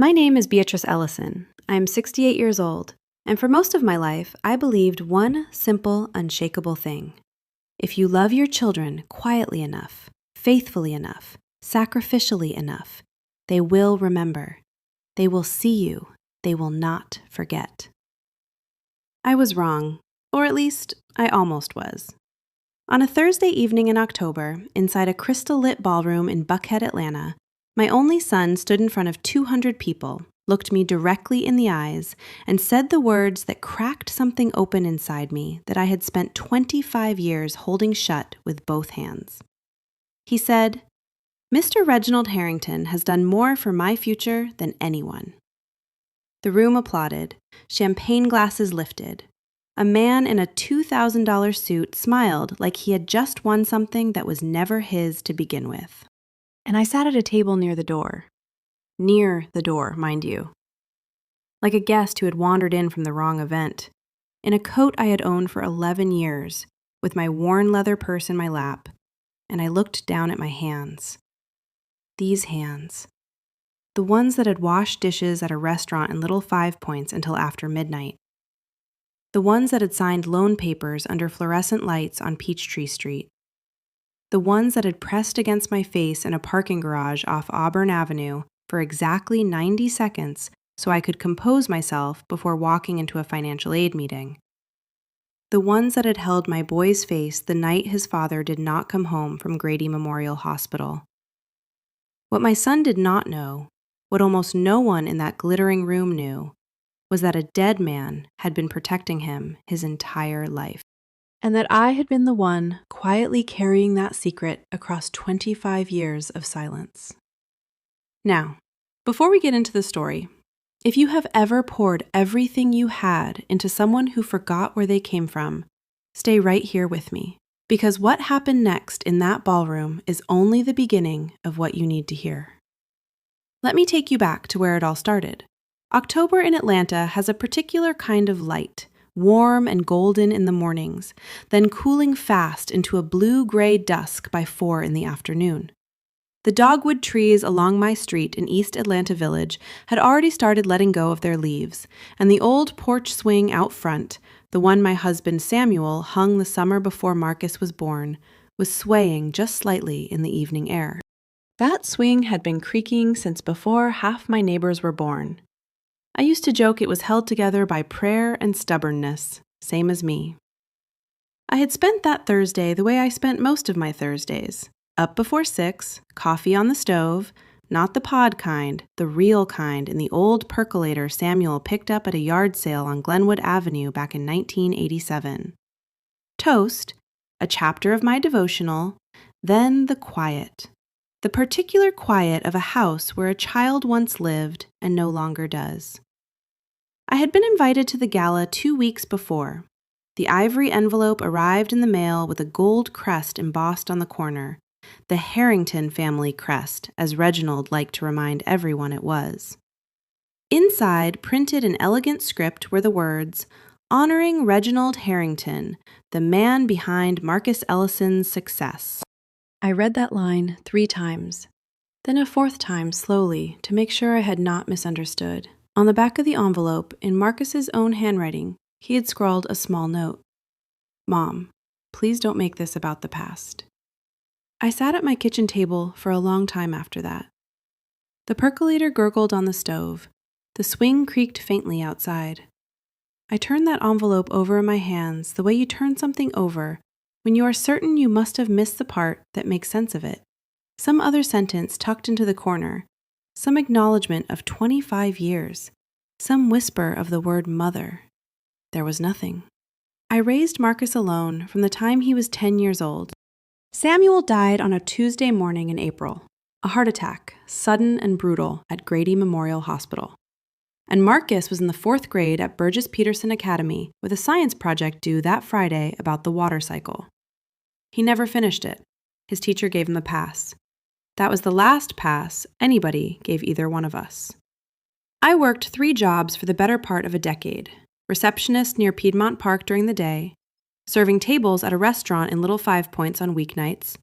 My name is Beatrice Ellison. I am 68 years old, and for most of my life, I believed one simple, unshakable thing. If you love your children quietly enough, faithfully enough, sacrificially enough, they will remember. They will see you. They will not forget. I was wrong, or at least I almost was. On a Thursday evening in October, inside a crystal-lit ballroom in Buckhead, Atlanta, my only son stood in front of 200 people, looked me directly in the eyes, and said the words that cracked something open inside me that I had spent 25 years holding shut with both hands. He said, "Mr. Reginald Harrington has done more for my future than anyone." The room applauded, champagne glasses lifted. A man in a $2,000 suit smiled like he had just won something that was never his to begin with. And I sat at a table near the door. Near the door, mind you. Like a guest who had wandered in from the wrong event. In a coat I had owned for 11 years, with my worn leather purse in my lap, and I looked down at my hands. These hands. The ones that had washed dishes at a restaurant in Little Five Points until after midnight. The ones that had signed loan papers under fluorescent lights on Peachtree Street. The ones that had pressed against my face in a parking garage off Auburn Avenue for exactly 90 seconds so I could compose myself before walking into a financial aid meeting. The ones that had held my boy's face the night his father did not come home from Grady Memorial Hospital. What my son did not know, what almost no one in that glittering room knew, was that a dead man had been protecting him his entire life. And that I had been the one quietly carrying that secret across 25 years of silence. Now, before we get into the story, if you have ever poured everything you had into someone who forgot where they came from, stay right here with me, because what happened next in that ballroom is only the beginning of what you need to hear. Let me take you back to where it all started. October in Atlanta has a particular kind of light, warm and golden in the mornings, then cooling fast into a blue-gray dusk by 4 in the afternoon. The dogwood trees along my street in East Atlanta Village had already started letting go of their leaves, and the old porch swing out front, the one my husband Samuel hung the summer before Marcus was born, was swaying just slightly in the evening air. That swing had been creaking since before half my neighbors were born. I used to joke it was held together by prayer and stubbornness, same as me. I had spent that Thursday the way I spent most of my Thursdays. Up before 6, coffee on the stove, not the pod kind, the real kind in the old percolator Samuel picked up at a yard sale on Glenwood Avenue back in 1987. Toast, a chapter of my devotional, then the quiet. The particular quiet of a house where a child once lived and no longer does. I had been invited to the gala 2 weeks before. The ivory envelope arrived in the mail with a gold crest embossed on the corner, the Harrington family crest, as Reginald liked to remind everyone it was. Inside, printed in elegant script, were the words, "Honoring Reginald Harrington, the man behind Marcus Ellison's success." I read that line 3 times, then a 4th time slowly to make sure I had not misunderstood. On the back of the envelope, in Marcus's own handwriting, he had scrawled a small note. "Mom, please don't make this about the past." I sat at my kitchen table for a long time after that. The percolator gurgled on the stove. The swing creaked faintly outside. I turned that envelope over in my hands the way you turn something over when you are certain you must have missed the part that makes sense of it. Some other sentence tucked into the corner, some acknowledgement of 25 years, some whisper of the word mother. There was nothing. I raised Marcus alone from the time he was 10 years old. Samuel died on a Tuesday morning in April, a heart attack, sudden and brutal, at Grady Memorial Hospital. And Marcus was in the 4th grade at Burgess Peterson Academy with a science project due that Friday about the water cycle. He never finished it. His teacher gave him a pass. That was the last pass anybody gave either one of us. I worked 3 jobs for the better part of a decade. Receptionist near Piedmont Park during the day, serving tables at a restaurant in Little Five Points on weeknights,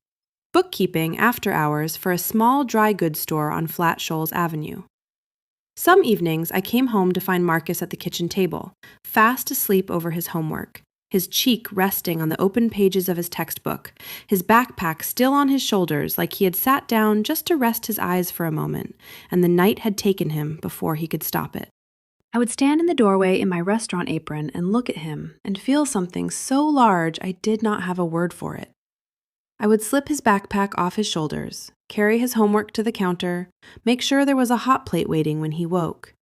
bookkeeping after hours for a small dry goods store on Flat Shoals Avenue. Some evenings, I came home to find Marcus at the kitchen table, fast asleep over his homework, his cheek resting on the open pages of his textbook, his backpack still on his shoulders like he had sat down just to rest his eyes for a moment, and the night had taken him before he could stop it. I would stand in the doorway in my restaurant apron and look at him and feel something so large I did not have a word for it. I would slip his backpack off his shoulders, carry his homework to the counter, make sure there was a hot plate waiting when he woke.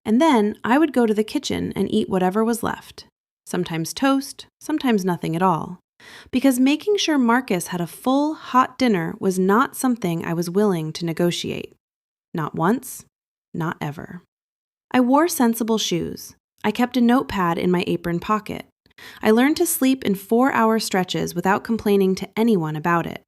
And then I would go to the kitchen and eat whatever was left, sometimes toast, sometimes nothing at all, because making sure Marcus had a full, hot dinner was not something I was willing to negotiate. Not once, not ever. I wore sensible shoes. I kept a notepad in my apron pocket. I learned to sleep in 4-hour stretches without complaining to anyone about it.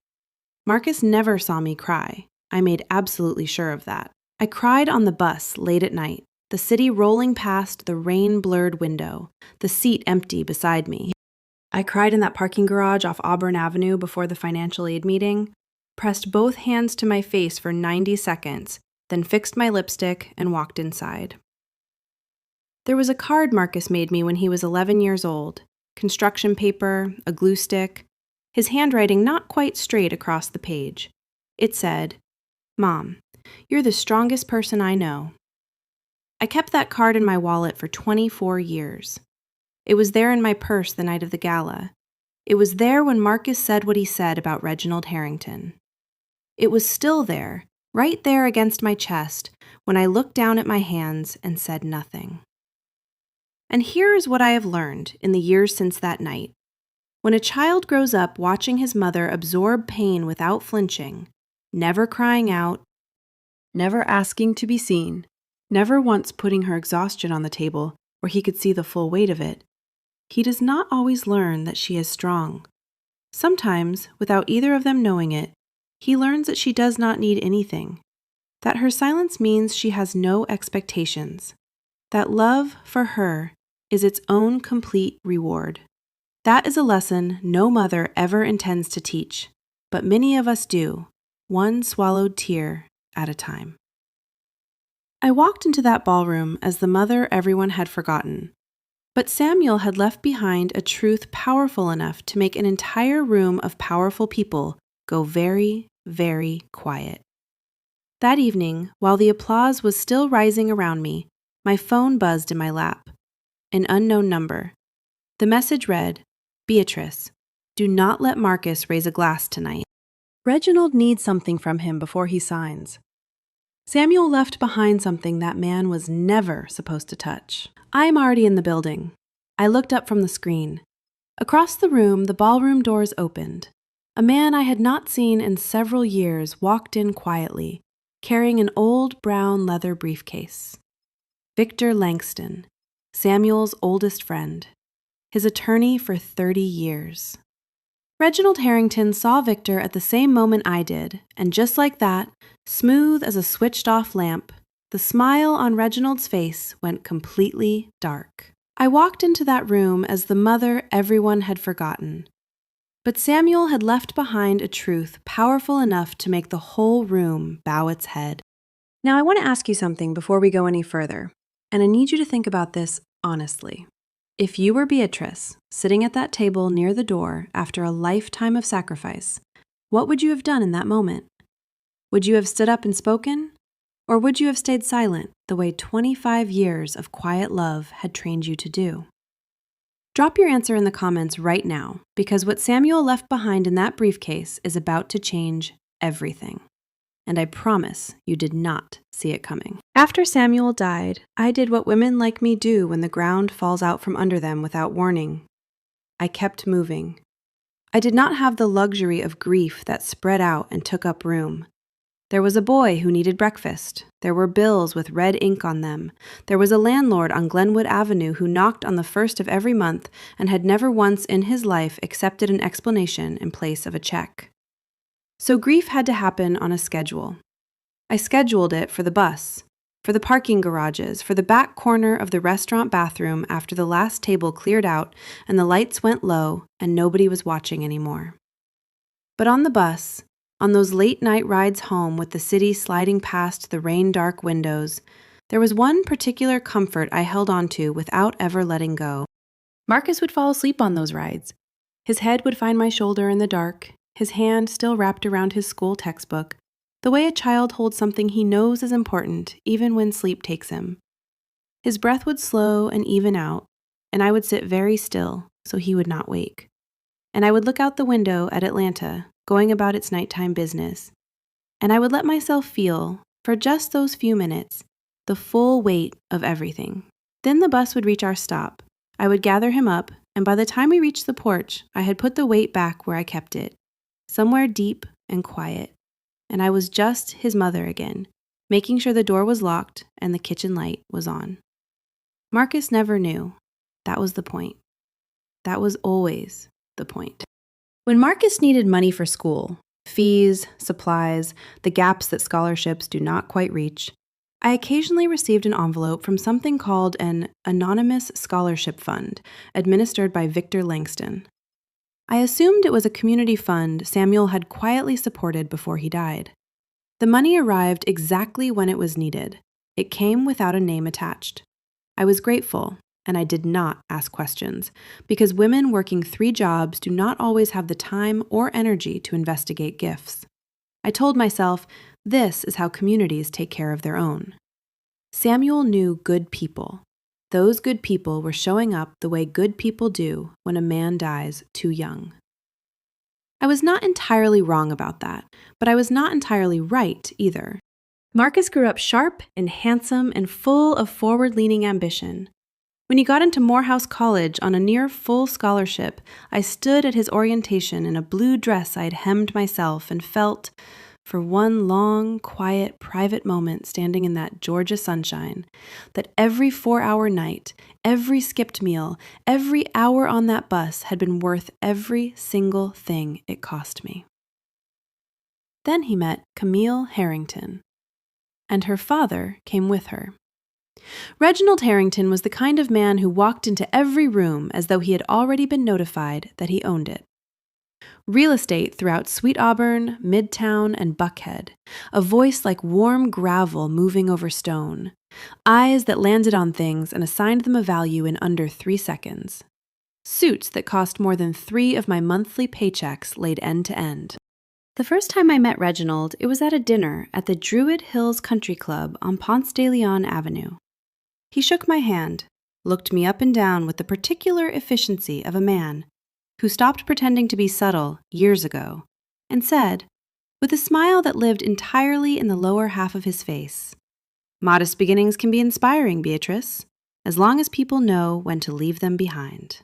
Marcus never saw me cry. I made absolutely sure of that. I cried on the bus late at night, the city rolling past the rain-blurred window, the seat empty beside me. I cried in that parking garage off Auburn Avenue before the financial aid meeting, pressed both hands to my face for 90 seconds, then fixed my lipstick and walked inside. There was a card Marcus made me when he was 11 years old, construction paper, a glue stick, his handwriting not quite straight across the page. It said, "Mom, you're the strongest person I know." I kept that card in my wallet for 24 years. It was there in my purse the night of the gala. It was there when Marcus said what he said about Reginald Harrington. It was still there, right there against my chest, when I looked down at my hands and said nothing. And here is what I have learned in the years since that night. When a child grows up watching his mother absorb pain without flinching, never crying out, never asking to be seen, never once putting her exhaustion on the table where he could see the full weight of it, he does not always learn that she is strong. Sometimes, without either of them knowing it, he learns that she does not need anything, that her silence means she has no expectations, that love for her is its own complete reward. That is a lesson no mother ever intends to teach, but many of us do, one swallowed tear at a time. I walked into that ballroom as the mother everyone had forgotten, but Samuel had left behind a truth powerful enough to make an entire room of powerful people go very, very quiet. That evening, while the applause was still rising around me, my phone buzzed in my lap. An unknown number. The message read, "Beatrice, do not let Marcus raise a glass tonight. Reginald needs something from him before he signs." Samuel left behind something that man was never supposed to touch. I am already in the building. I looked up from the screen. Across the room, the ballroom doors opened. A man I had not seen in several years walked in quietly, carrying an old brown leather briefcase. Victor Langston, Samuel's oldest friend, his attorney for 30 years. Reginald Harrington saw Victor at the same moment I did, and just like that, smooth as a switched-off lamp, the smile on Reginald's face went completely dark. I walked into that room as the mother everyone had forgotten. But Samuel had left behind a truth powerful enough to make the whole room bow its head. Now I want to ask you something before we go any further, and I need you to think about this honestly. If you were Beatrice, sitting at that table near the door after a lifetime of sacrifice, what would you have done in that moment? Would you have stood up and spoken? Or would you have stayed silent the way 25 years of quiet love had trained you to do? Drop your answer in the comments right now, because what Samuel left behind in that briefcase is about to change everything. And I promise you did not see it coming. After Samuel died, I did what women like me do when the ground falls out from under them without warning. I kept moving. I did not have the luxury of grief that spread out and took up room. There was a boy who needed breakfast. There were bills with red ink on them. There was a landlord on Glenwood Avenue who knocked on the first of every month and had never once in his life accepted an explanation in place of a check. So grief had to happen on a schedule. I scheduled it for the bus, for the parking garages, for the back corner of the restaurant bathroom after the last table cleared out and the lights went low and nobody was watching anymore. But on the bus, on those late-night rides home with the city sliding past the rain-dark windows, There was one particular comfort I held on to without ever letting go. Marcus would fall asleep on those rides. His head would find my shoulder in the dark, his hand still wrapped around his school textbook, the way a child holds something he knows is important even when sleep takes him. His breath would slow and even out, and I would sit very still so he would not wake. And I would look out the window at Atlanta, going about its nighttime business. And I would let myself feel, for just those few minutes, the full weight of everything. Then the bus would reach our stop. I would gather him up, and by the time we reached the porch, I had put the weight back where I kept it, somewhere deep and quiet. And I was just his mother again, making sure the door was locked and the kitchen light was on. Marcus never knew. That was the point. That was always the point. When Marcus needed money for school, fees, supplies, the gaps that scholarships do not quite reach, I occasionally received an envelope from something called an anonymous scholarship fund, administered by Victor Langston. I assumed it was a community fund Samuel had quietly supported before he died. The money arrived exactly when it was needed. It came without a name attached. I was grateful, and I did not ask questions, because women working 3 jobs do not always have the time or energy to investigate gifts. I told myself, this is how communities take care of their own. Samuel knew good people. Those good people were showing up the way good people do when a man dies too young. I was not entirely wrong about that, but I was not entirely right either. Marcus grew up sharp and handsome and full of forward-leaning ambition. When he got into Morehouse College on a near-full scholarship, I stood at his orientation in a blue dress I'd hemmed myself and felt, for one long, quiet, private moment standing in that Georgia sunshine, that every 4-hour night, every skipped meal, every hour on that bus had been worth every single thing it cost me. Then he met Camille Harrington, and her father came with her. Reginald Harrington was the kind of man who walked into every room as though he had already been notified that he owned it. Real estate throughout Sweet Auburn, Midtown, and Buckhead, a voice like warm gravel moving over stone, eyes that landed on things and assigned them a value in under 3 seconds, suits that cost more than 3 of my monthly paychecks laid end to end. The first time I met Reginald, it was at a dinner at the Druid Hills Country Club on Ponce de Leon Avenue. He shook my hand, looked me up and down with the particular efficiency of a man who stopped pretending to be subtle years ago, and said, with a smile that lived entirely in the lower half of his face, "Modest beginnings can be inspiring, Beatrice, as long as people know when to leave them behind."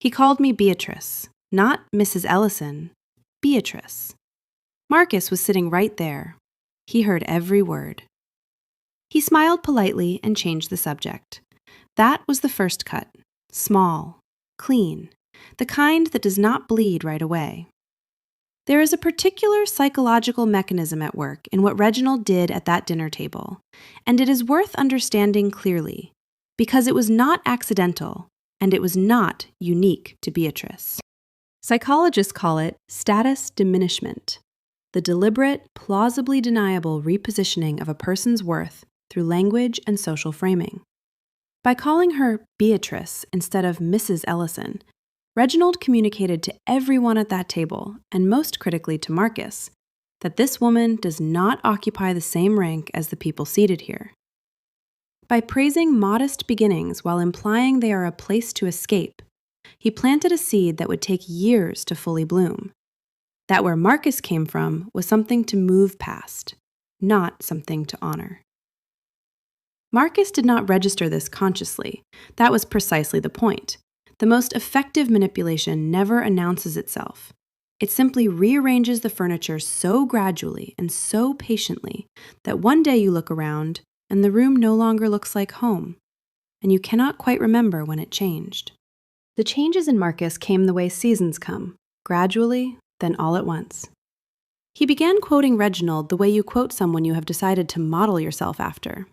He called me Beatrice, not Mrs. Ellison, Beatrice. Marcus was sitting right there. He heard every word. He smiled politely and changed the subject. That was the first cut, small, clean, the kind that does not bleed right away. There is a particular psychological mechanism at work in what Reginald did at that dinner table, and it is worth understanding clearly, because it was not accidental, and it was not unique to Beatrice. Psychologists call it status diminishment, the deliberate, plausibly deniable repositioning of a person's worth through language and social framing. By calling her Beatrice instead of Mrs. Ellison, Reginald communicated to everyone at that table, and most critically to Marcus, that this woman does not occupy the same rank as the people seated here. By praising modest beginnings while implying they are a place to escape, he planted a seed that would take years to fully bloom. That where Marcus came from was something to move past, not something to honor. Marcus did not register this consciously. That was precisely the point. The most effective manipulation never announces itself. It simply rearranges the furniture so gradually and so patiently that one day you look around and the room no longer looks like home, and you cannot quite remember when it changed. The changes in Marcus came the way seasons come, gradually, then all at once. He began quoting Reginald the way you quote someone you have decided to model yourself after.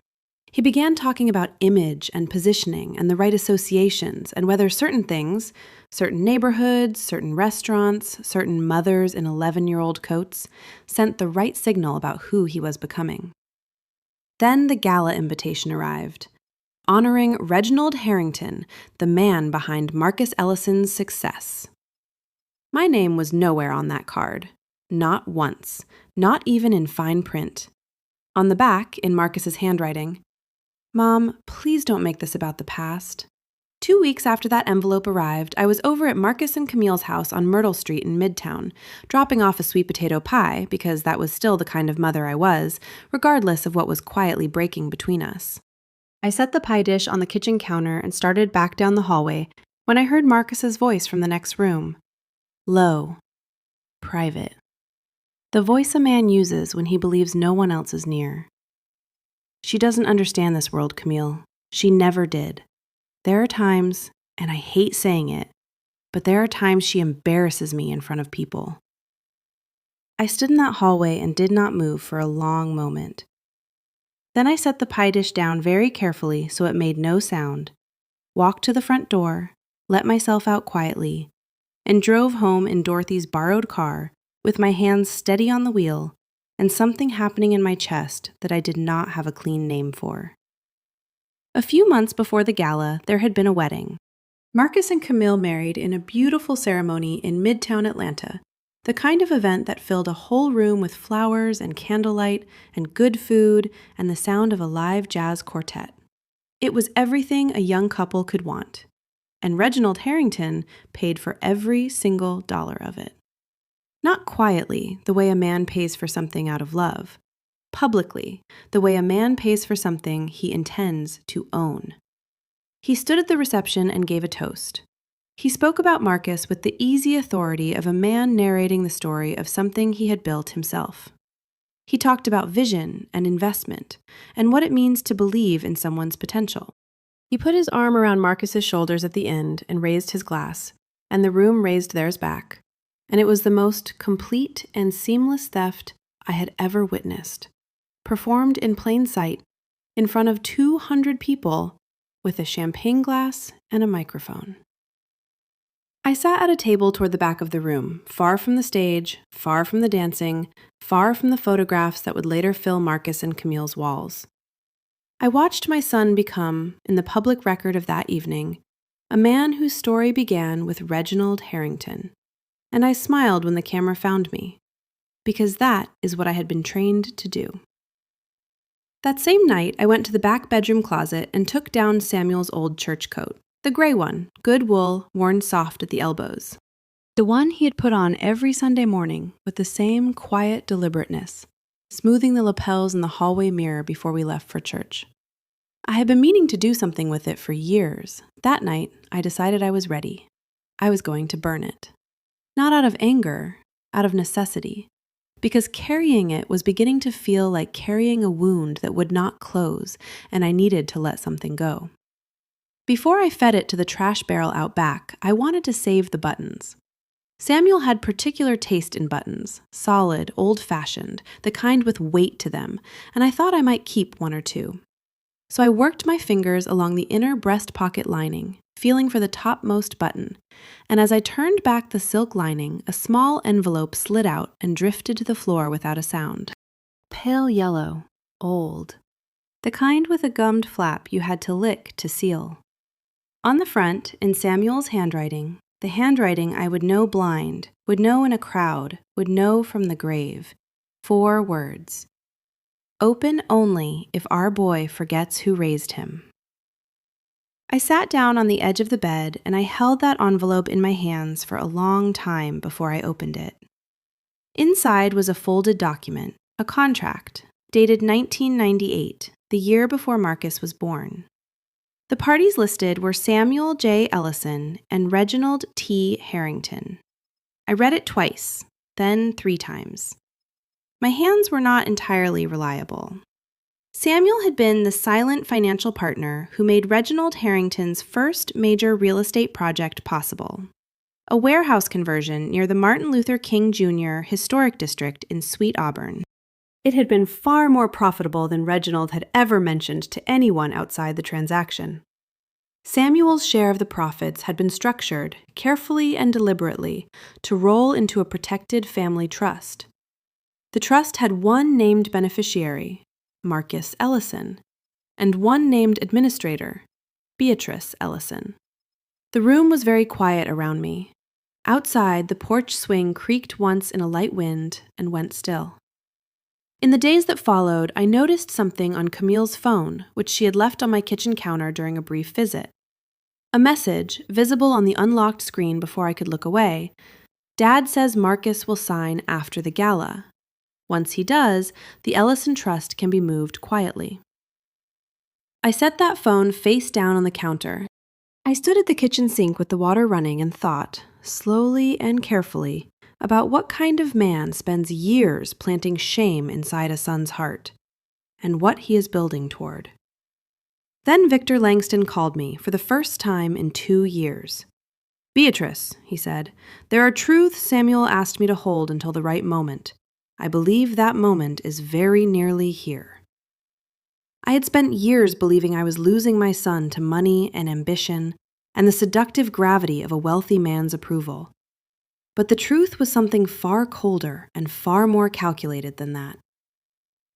He began talking about image and positioning and the right associations and whether certain things, certain neighborhoods, certain restaurants, certain mothers in 11-year-old coats, sent the right signal about who he was becoming. Then the gala invitation arrived, honoring Reginald Harrington, the man behind Marcus Ellison's success. My name was nowhere on that card. Not once, not even in fine print. On the back, in Marcus's handwriting, "Mom, please don't make this about the past." 2 weeks after that envelope arrived, I was over at Marcus and Camille's house on Myrtle Street in Midtown, dropping off a sweet potato pie because that was still the kind of mother I was, regardless of what was quietly breaking between us. I set the pie dish on the kitchen counter and started back down the hallway when I heard Marcus's voice from the next room. Low. Private. The voice a man uses when he believes no one else is near. "She doesn't understand this world, Camille. She never did. There are times, and I hate saying it, but there are times she embarrasses me in front of people." I stood in that hallway and did not move for a long moment. Then I set the pie dish down very carefully so it made no sound, walked to the front door, let myself out quietly, and drove home in Dorothy's borrowed car with my hands steady on the wheel and something happening in my chest that I did not have a clean name for. A few months before the gala, there had been a wedding. Marcus and Camille married in a beautiful ceremony in Midtown Atlanta, the kind of event that filled a whole room with flowers and candlelight and good food and the sound of a live jazz quartet. It was everything a young couple could want, and Reginald Harrington paid for every single dollar of it. Not quietly, the way a man pays for something out of love. Publicly, the way a man pays for something he intends to own. He stood at the reception and gave a toast. He spoke about Marcus with the easy authority of a man narrating the story of something he had built himself. He talked about vision and investment, and what it means to believe in someone's potential. He put his arm around Marcus's shoulders at the end and raised his glass, and the room raised theirs back, and it was the most complete and seamless theft I had ever witnessed. Performed in plain sight, in front of 200 people, with a champagne glass and a microphone. I sat at a table toward the back of the room, far from the stage, far from the dancing, far from the photographs that would later fill Marcus and Camille's walls. I watched my son become, in the public record of that evening, a man whose story began with Reginald Harrington, and I smiled when the camera found me, because that is what I had been trained to do. That same night, I went to the back bedroom closet and took down Samuel's old church coat, the gray one, good wool, worn soft at the elbows. The one he had put on every Sunday morning with the same quiet deliberateness, smoothing the lapels in the hallway mirror before we left for church. I had been meaning to do something with it for years. That night, I decided I was ready. I was going to burn it. Not out of anger, out of necessity. Because carrying it was beginning to feel like carrying a wound that would not close, and I needed to let something go. Before I fed it to the trash barrel out back, I wanted to save the buttons. Samuel had particular taste in buttons, solid, old-fashioned, the kind with weight to them, and I thought I might keep one or two. So I worked my fingers along the inner breast pocket lining, feeling for the topmost button, and as I turned back the silk lining, a small envelope slid out and drifted to the floor without a sound. Pale yellow, old. The kind with a gummed flap you had to lick to seal. On the front, in Samuel's handwriting, the handwriting I would know blind, would know in a crowd, would know from the grave. 4 words. Open only if our boy forgets who raised him. I sat down on the edge of the bed and I held that envelope in my hands for a long time before I opened it. Inside was a folded document, a contract, dated 1998, the year before Marcus was born. The parties listed were Samuel J. Ellison and Reginald T. Harrington. I read it twice, then 3 times. My hands were not entirely reliable. Samuel had been the silent financial partner who made Reginald Harrington's first major real estate project possible, a warehouse conversion near the Martin Luther King Jr. Historic District in Sweet Auburn. It had been far more profitable than Reginald had ever mentioned to anyone outside the transaction. Samuel's share of the profits had been structured, carefully and deliberately, to roll into a protected family trust. The trust had one named beneficiary, Marcus Ellison, and one named administrator, Beatrice Ellison. The room was very quiet around me. Outside, the porch swing creaked once in a light wind and went still. In the days that followed, I noticed something on Camille's phone, which she had left on my kitchen counter during a brief visit. A message, visible on the unlocked screen before I could look away. Dad says Marcus will sign after the gala. Once he does, the Ellison Trust can be moved quietly. I set that phone face down on the counter. I stood at the kitchen sink with the water running and thought, slowly and carefully, about what kind of man spends years planting shame inside a son's heart, and what he is building toward. Then Victor Langston called me for the first time in 2 years. "Beatrice," he said, "there are truths Samuel asked me to hold until the right moment. I believe that moment is very nearly here." I had spent years believing I was losing my son to money and ambition and the seductive gravity of a wealthy man's approval. But the truth was something far colder and far more calculated than that.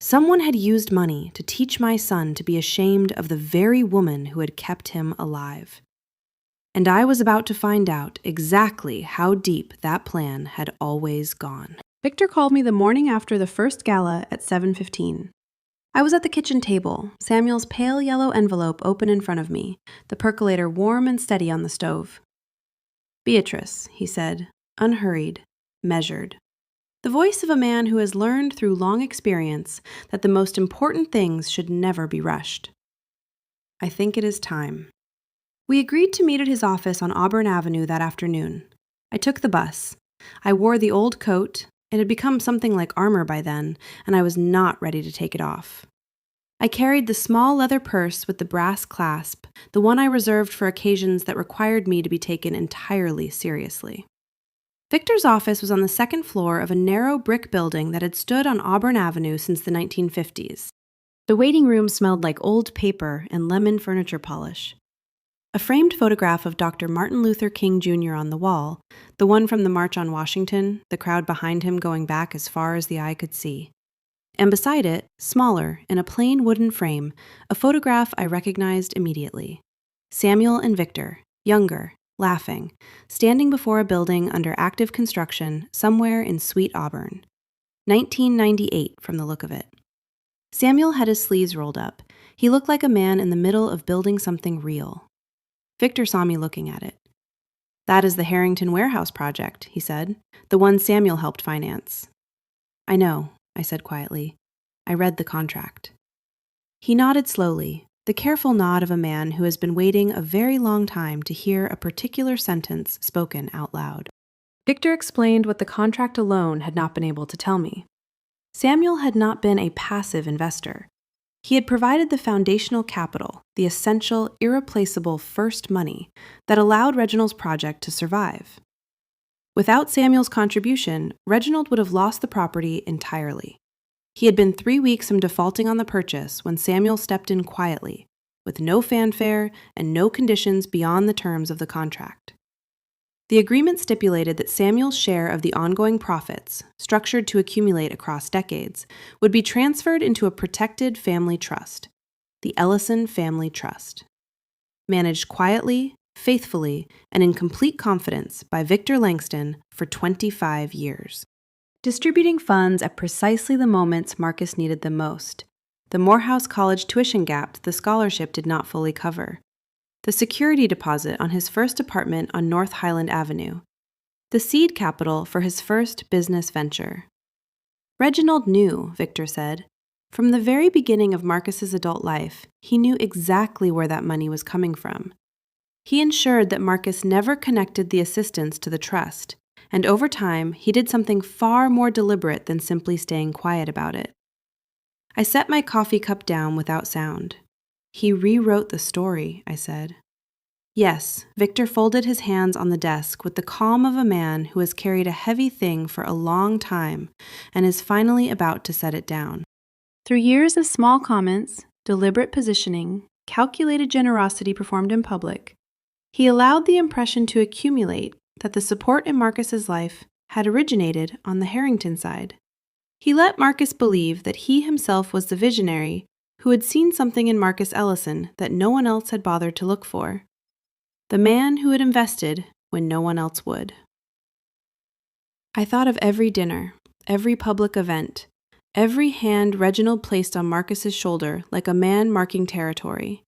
Someone had used money to teach my son to be ashamed of the very woman who had kept him alive. And I was about to find out exactly how deep that plan had always gone. Victor called me the morning after the first gala at 7:15. I was at the kitchen table, Samuel's pale yellow envelope open in front of me, the percolator warm and steady on the stove. "Beatrice," he said, unhurried, measured. The voice of a man who has learned through long experience that the most important things should never be rushed. "I think it is time." We agreed to meet at his office on Auburn Avenue that afternoon. I took the bus. I wore the old coat. It had become something like armor by then, and I was not ready to take it off. I carried the small leather purse with the brass clasp, the one I reserved for occasions that required me to be taken entirely seriously. Victor's office was on the second floor of a narrow brick building that had stood on Auburn Avenue since the 1950s. The waiting room smelled like old paper and lemon furniture polish. A framed photograph of Dr. Martin Luther King Jr. on the wall, the one from the March on Washington, the crowd behind him going back as far as the eye could see. And beside it, smaller, in a plain wooden frame, a photograph I recognized immediately. Samuel and Victor, younger, laughing, standing before a building under active construction somewhere in Sweet Auburn. 1998 from the look of it. Samuel had his sleeves rolled up. He looked like a man in the middle of building something real. Victor saw me looking at it. "That is the Harrington Warehouse project," he said, "the one Samuel helped finance." "I know," I said quietly. "I read the contract." He nodded slowly, the careful nod of a man who has been waiting a very long time to hear a particular sentence spoken out loud. Victor explained what the contract alone had not been able to tell me. Samuel had not been a passive investor. He had provided the foundational capital, the essential, irreplaceable first money that allowed Reginald's project to survive. Without Samuel's contribution, Reginald would have lost the property entirely. He had been 3 weeks from defaulting on the purchase when Samuel stepped in quietly, with no fanfare and no conditions beyond the terms of the contract. The agreement stipulated that Samuel's share of the ongoing profits, structured to accumulate across decades, would be transferred into a protected family trust, the Ellison Family Trust. Managed quietly, faithfully, and in complete confidence by Victor Langston for 25 years. Distributing funds at precisely the moments Marcus needed them most. The Morehouse College tuition gap the scholarship did not fully cover. The security deposit on his first apartment on North Highland Avenue. The seed capital for his first business venture. Reginald knew, Victor said. From the very beginning of Marcus's adult life, he knew exactly where that money was coming from. He ensured that Marcus never connected the assistance to the trust, and over time, he did something far more deliberate than simply staying quiet about it. I set my coffee cup down without sound. "He rewrote the story," I said. Yes, Victor folded his hands on the desk with the calm of a man who has carried a heavy thing for a long time and is finally about to set it down. Through years of small comments, deliberate positioning, calculated generosity performed in public, he allowed the impression to accumulate that the support in Marcus's life had originated on the Harrington side. He let Marcus believe that he himself was the visionary who had seen something in Marcus Ellison that no one else had bothered to look for. The man who had invested when no one else would. I thought of every dinner, every public event, every hand Reginald placed on Marcus's shoulder like a man marking territory.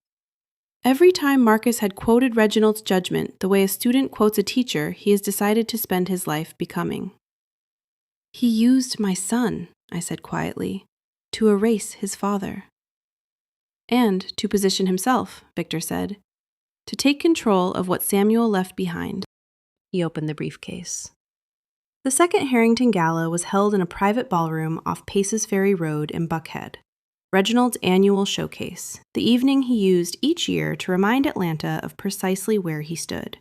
Every time Marcus had quoted Reginald's judgment the way a student quotes a teacher he has decided to spend his life becoming. "He used my son," I said quietly, "to erase his father." "And to position himself," Victor said, "to take control of what Samuel left behind." He opened the briefcase. The second Harrington Gala was held in a private ballroom off Paces Ferry Road in Buckhead, Reginald's annual showcase, the evening he used each year to remind Atlanta of precisely where he stood.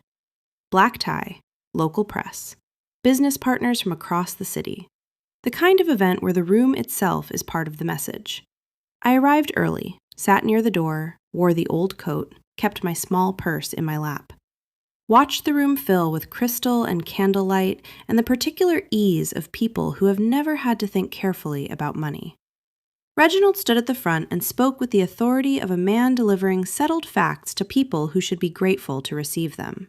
Black tie, local press, business partners from across the city. The kind of event where the room itself is part of the message. I arrived early, sat near the door, wore the old coat, kept my small purse in my lap. Watched the room fill with crystal and candlelight and the particular ease of people who have never had to think carefully about money. Reginald stood at the front and spoke with the authority of a man delivering settled facts to people who should be grateful to receive them.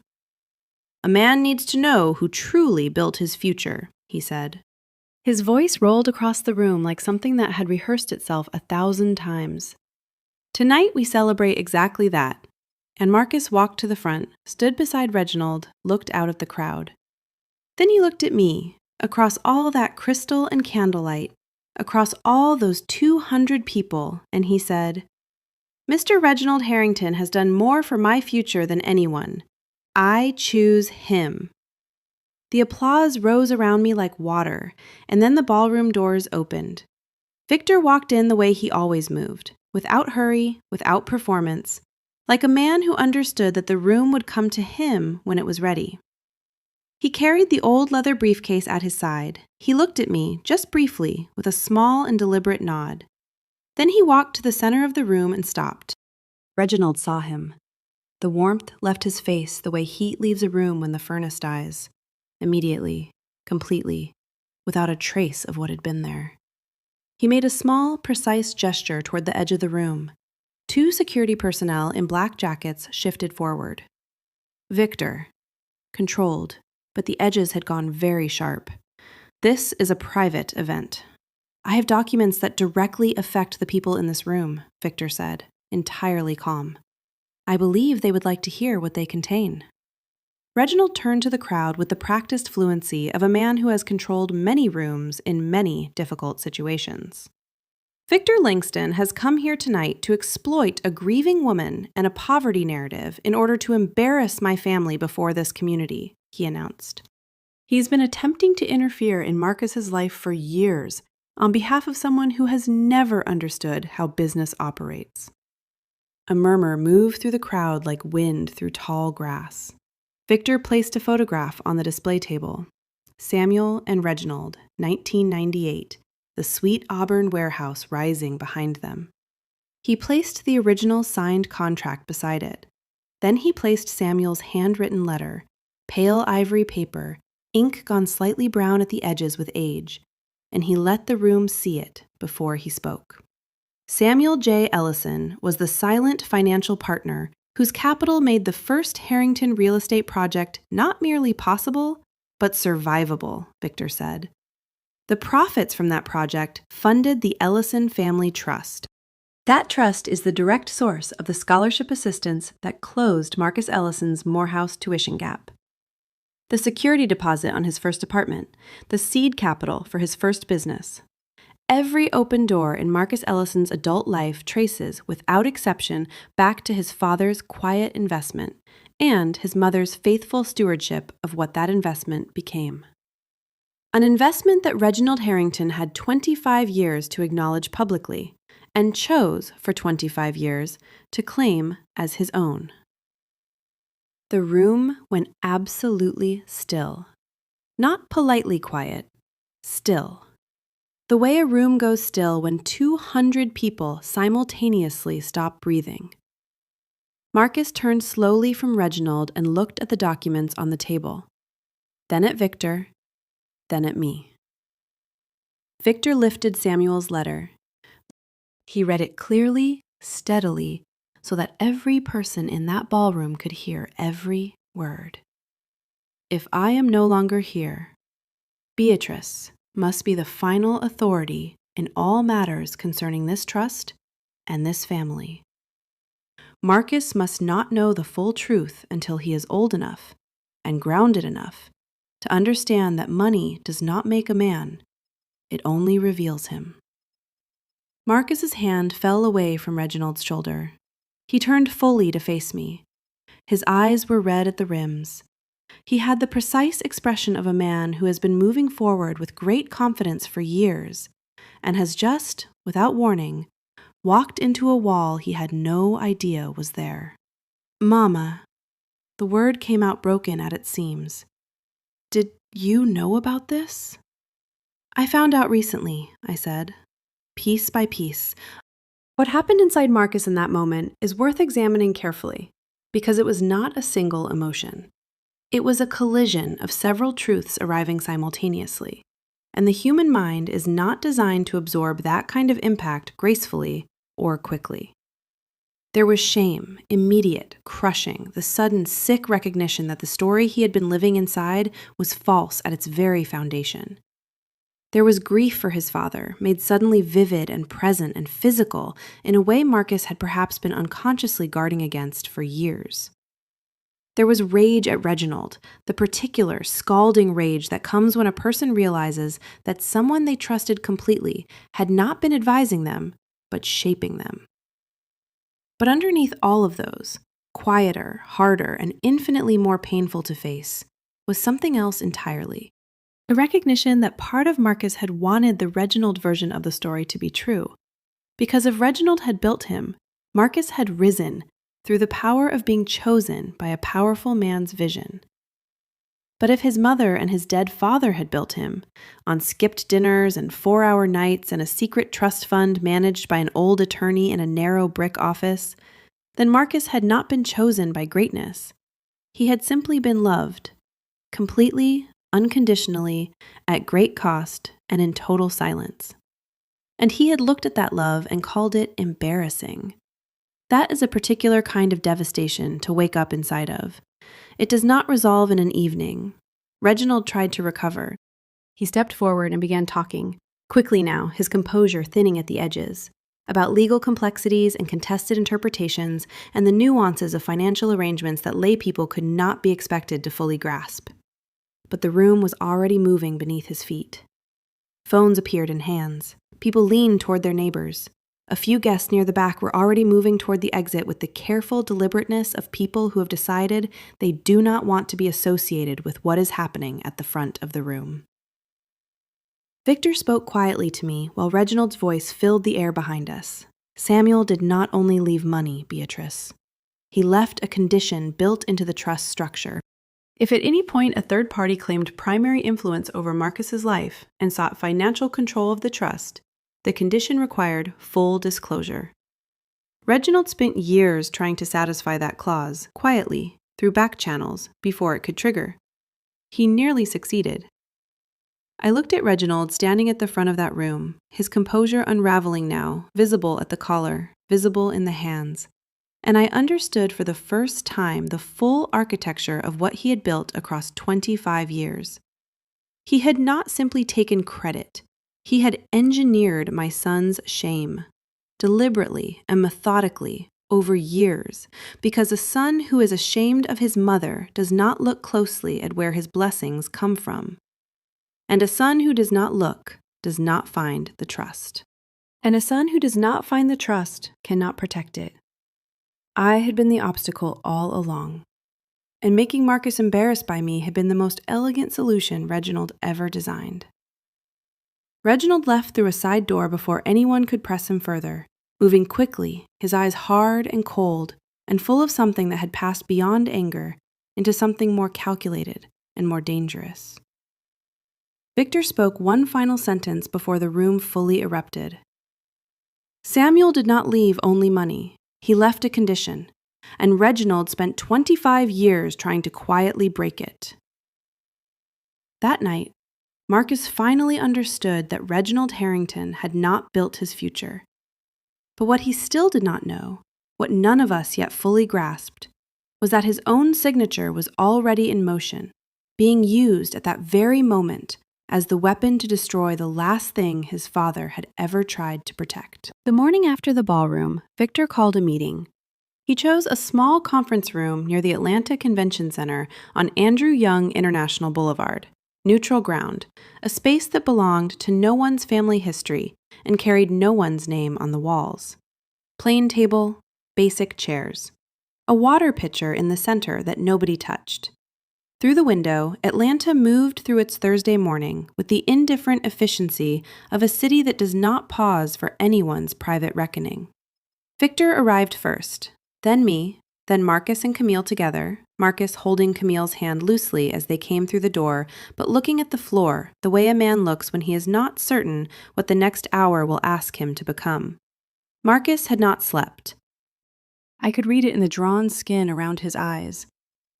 "A man needs to know who truly built his future," he said. His voice rolled across the room like something that had rehearsed itself 1,000 times. "Tonight we celebrate exactly that." And Marcus walked to the front, stood beside Reginald, looked out at the crowd. Then he looked at me, across all that crystal and candlelight, across all those 200 people, and he said, "Mr. Reginald Harrington has done more for my future than anyone. I choose him." The applause rose around me like water, and then the ballroom doors opened. Victor walked in the way he always moved, without hurry, without performance, like a man who understood that the room would come to him when it was ready. He carried the old leather briefcase at his side. He looked at me, just briefly, with a small and deliberate nod. Then he walked to the center of the room and stopped. Reginald saw him. The warmth left his face the way heat leaves a room when the furnace dies. Immediately, completely, without a trace of what had been there. He made a small, precise gesture toward the edge of the room. 2 security personnel in black jackets shifted forward. "Victor." Controlled, but the edges had gone very sharp. "This is a private event. I have documents that directly affect the people in this room," Victor said, entirely calm. "I believe they would like to hear what they contain." Reginald turned to the crowd with the practiced fluency of a man who has controlled many rooms in many difficult situations. "Victor Langston has come here tonight to exploit a grieving woman and a poverty narrative in order to embarrass my family before this community," he announced. "He's been attempting to interfere in Marcus's life for years on behalf of someone who has never understood how business operates." A murmur moved through the crowd like wind through tall grass. Victor placed a photograph on the display table. Samuel and Reginald, 1998. The sweet auburn warehouse rising behind them. He placed the original signed contract beside it. Then he placed Samuel's handwritten letter, pale ivory paper, ink gone slightly brown at the edges with age, and he let the room see it before he spoke. Samuel J. Ellison was the silent financial partner whose capital made the first Harrington real estate project not merely possible, but survivable, Victor said. The profits from that project funded the Ellison Family Trust. That trust is the direct source of the scholarship assistance that closed Marcus Ellison's Morehouse tuition gap. The security deposit on his first apartment, the seed capital for his first business. Every open door in Marcus Ellison's adult life traces, without exception, back to his father's quiet investment and his mother's faithful stewardship of what that investment became. An investment that Reginald Harrington had 25 years to acknowledge publicly, and chose for 25 years to claim as his own. The room went absolutely still. Not politely quiet, still. The way a room goes still when 200 people simultaneously stop breathing. Marcus turned slowly from Reginald and looked at the documents on the table. Then at Victor, then at me. Victor lifted Samuel's letter. He read it clearly, steadily, so that every person in that ballroom could hear every word. If I am no longer here, Beatrice must be the final authority in all matters concerning this trust and this family. Marcus must not know the full truth until he is old enough and grounded enough to understand that money does not make a man, it only reveals him. Marcus's hand fell away from Reginald's shoulder. He turned fully to face me. His eyes were red at the rims. He had the precise expression of a man who has been moving forward with great confidence for years and has just, without warning, walked into a wall he had no idea was there. "Mama," the word came out broken at its seams. "Did you know about this?" "I found out recently," I said, piece by piece. What happened inside Marcus in that moment is worth examining carefully, because it was not a single emotion. It was a collision of several truths arriving simultaneously, and the human mind is not designed to absorb that kind of impact gracefully or quickly. There was shame, immediate, crushing, the sudden sick recognition that the story he had been living inside was false at its very foundation. There was grief for his father, made suddenly vivid and present and physical in a way Marcus had perhaps been unconsciously guarding against for years. There was rage at Reginald, the particular scalding rage that comes when a person realizes that someone they trusted completely had not been advising them, but shaping them. But underneath all of those, quieter, harder, and infinitely more painful to face, was something else entirely. A recognition that part of Marcus had wanted the Reginald version of the story to be true. Because if Reginald had built him, Marcus had risen through the power of being chosen by a powerful man's vision. But if his mother and his dead father had built him, on skipped dinners and 4-hour nights and a secret trust fund managed by an old attorney in a narrow brick office, then Marcus had not been chosen by greatness. He had simply been loved, completely, unconditionally, at great cost, and in total silence. And he had looked at that love and called it embarrassing. That is a particular kind of devastation to wake up inside of. It does not resolve in an evening. Reginald tried to recover. He stepped forward and began talking, quickly now, his composure thinning at the edges, about legal complexities and contested interpretations and the nuances of financial arrangements that lay people could not be expected to fully grasp. But the room was already moving beneath his feet. Phones appeared in hands. People leaned toward their neighbors. A few guests near the back were already moving toward the exit with the careful deliberateness of people who have decided they do not want to be associated with what is happening at the front of the room. Victor spoke quietly to me while Reginald's voice filled the air behind us. Samuel did not only leave money, Beatrice. He left a condition built into the trust structure. If at any point a third party claimed primary influence over Marcus's life and sought financial control of the trust, the condition required full disclosure. Reginald spent years trying to satisfy that clause, quietly, through back channels, before it could trigger. He nearly succeeded. I looked at Reginald standing at the front of that room, his composure unraveling now, visible at the collar, visible in the hands. And I understood for the first time the full architecture of what he had built across 25 years. He had not simply taken credit. He had engineered my son's shame, deliberately and methodically, over years, because a son who is ashamed of his mother does not look closely at where his blessings come from. And a son who does not look does not find the trust. And a son who does not find the trust cannot protect it. I had been the obstacle all along, and making Marcus embarrassed by me had been the most elegant solution Reginald ever designed. Reginald left through a side door before anyone could press him further, moving quickly, his eyes hard and cold, and full of something that had passed beyond anger into something more calculated and more dangerous. Victor spoke one final sentence before the room fully erupted. Samuel did not leave only money. He left a condition, and Reginald spent 25 years trying to quietly break it. That night, Marcus finally understood that Reginald Harrington had not built his future. But what he still did not know, what none of us yet fully grasped, was that his own signature was already in motion, being used at that very moment as the weapon to destroy the last thing his father had ever tried to protect. The morning after the ballroom, Victor called a meeting. He chose a small conference room near the Atlanta Convention Center on Andrew Young International Boulevard, neutral ground, a space that belonged to no one's family history and carried no one's name on the walls. Plain table, basic chairs. A water pitcher in the center that nobody touched. Through the window, Atlanta moved through its Thursday morning with the indifferent efficiency of a city that does not pause for anyone's private reckoning. Victor arrived first, then me, then Marcus and Camille together, Marcus holding Camille's hand loosely as they came through the door, but looking at the floor the way a man looks when he is not certain what the next hour will ask him to become. Marcus had not slept. I could read it in the drawn skin around his eyes,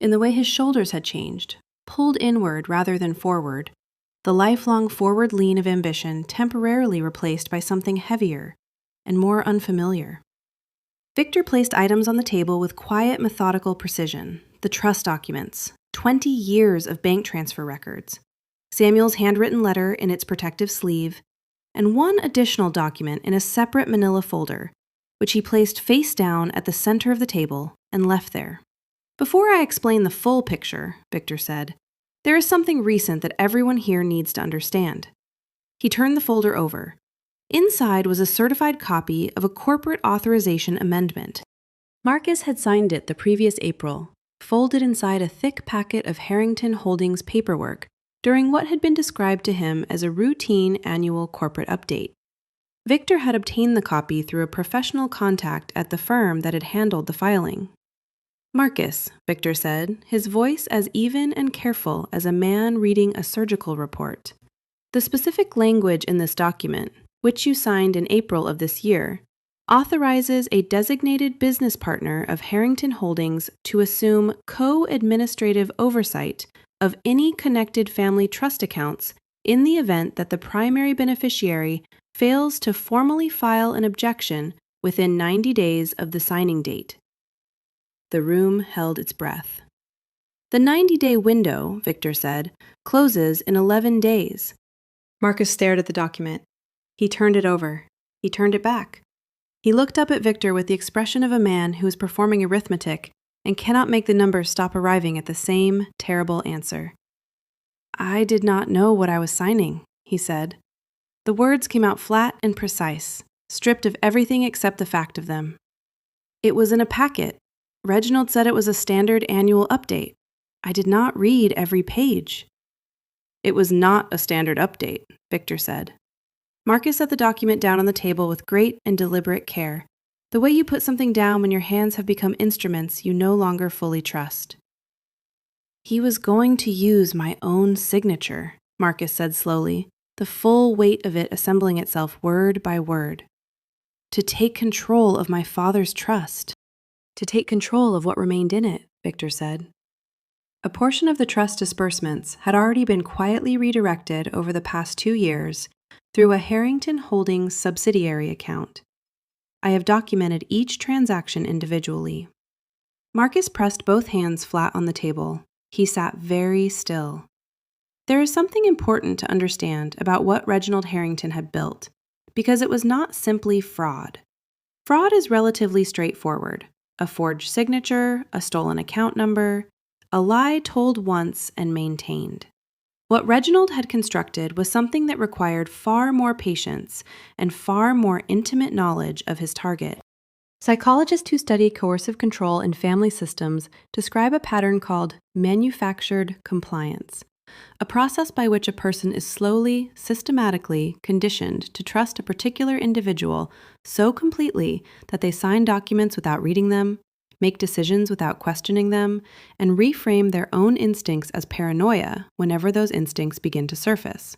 in the way his shoulders had changed, pulled inward rather than forward, the lifelong forward lean of ambition temporarily replaced by something heavier and more unfamiliar. Victor placed items on the table with quiet, methodical precision. The trust documents, 20 years of bank transfer records, Samuel's handwritten letter in its protective sleeve, and one additional document in a separate manila folder, which he placed face down at the center of the table and left there. Before I explain the full picture, Victor said, there is something recent that everyone here needs to understand. He turned the folder over. Inside was a certified copy of a corporate authorization amendment. Marcus had signed it the previous April, folded inside a thick packet of Harrington Holdings paperwork during what had been described to him as a routine annual corporate update. Victor had obtained the copy through a professional contact at the firm that had handled the filing. Marcus, Victor said, his voice as even and careful as a man reading a surgical report. The specific language in this document, which you signed in April of this year, authorizes a designated business partner of Harrington Holdings to assume co-administrative oversight of any connected family trust accounts in the event that the primary beneficiary fails to formally file an objection within 90 days of the signing date. The room held its breath. The 90-day window, Victor said, closes in 11 days. Marcus stared at the document. He turned it over. He turned it back. He looked up at Victor with the expression of a man who is performing arithmetic and cannot make the numbers stop arriving at the same terrible answer. I did not know what I was signing, he said. The words came out flat and precise, stripped of everything except the fact of them. It was in a packet. Reginald said it was a standard annual update. I did not read every page. It was not a standard update, Victor said. Marcus set the document down on the table with great and deliberate care, the way you put something down when your hands have become instruments you no longer fully trust. He was going to use my own signature, Marcus said slowly, the full weight of it assembling itself word by word. To take control of my father's trust. To take control of what remained in it, Victor said. A portion of the trust disbursements had already been quietly redirected over the past 2 years through a Harrington Holdings subsidiary account. I have documented each transaction individually. Marcus pressed both hands flat on the table. He sat very still. There is something important to understand about what Reginald Harrington had built, because it was not simply fraud. Fraud is relatively straightforward. A forged signature, a stolen account number, a lie told once and maintained. What Reginald had constructed was something that required far more patience and far more intimate knowledge of his target. Psychologists who study coercive control in family systems describe a pattern called manufactured compliance, a process by which a person is slowly, systematically conditioned to trust a particular individual so completely that they sign documents without reading them, make decisions without questioning them, and reframe their own instincts as paranoia whenever those instincts begin to surface.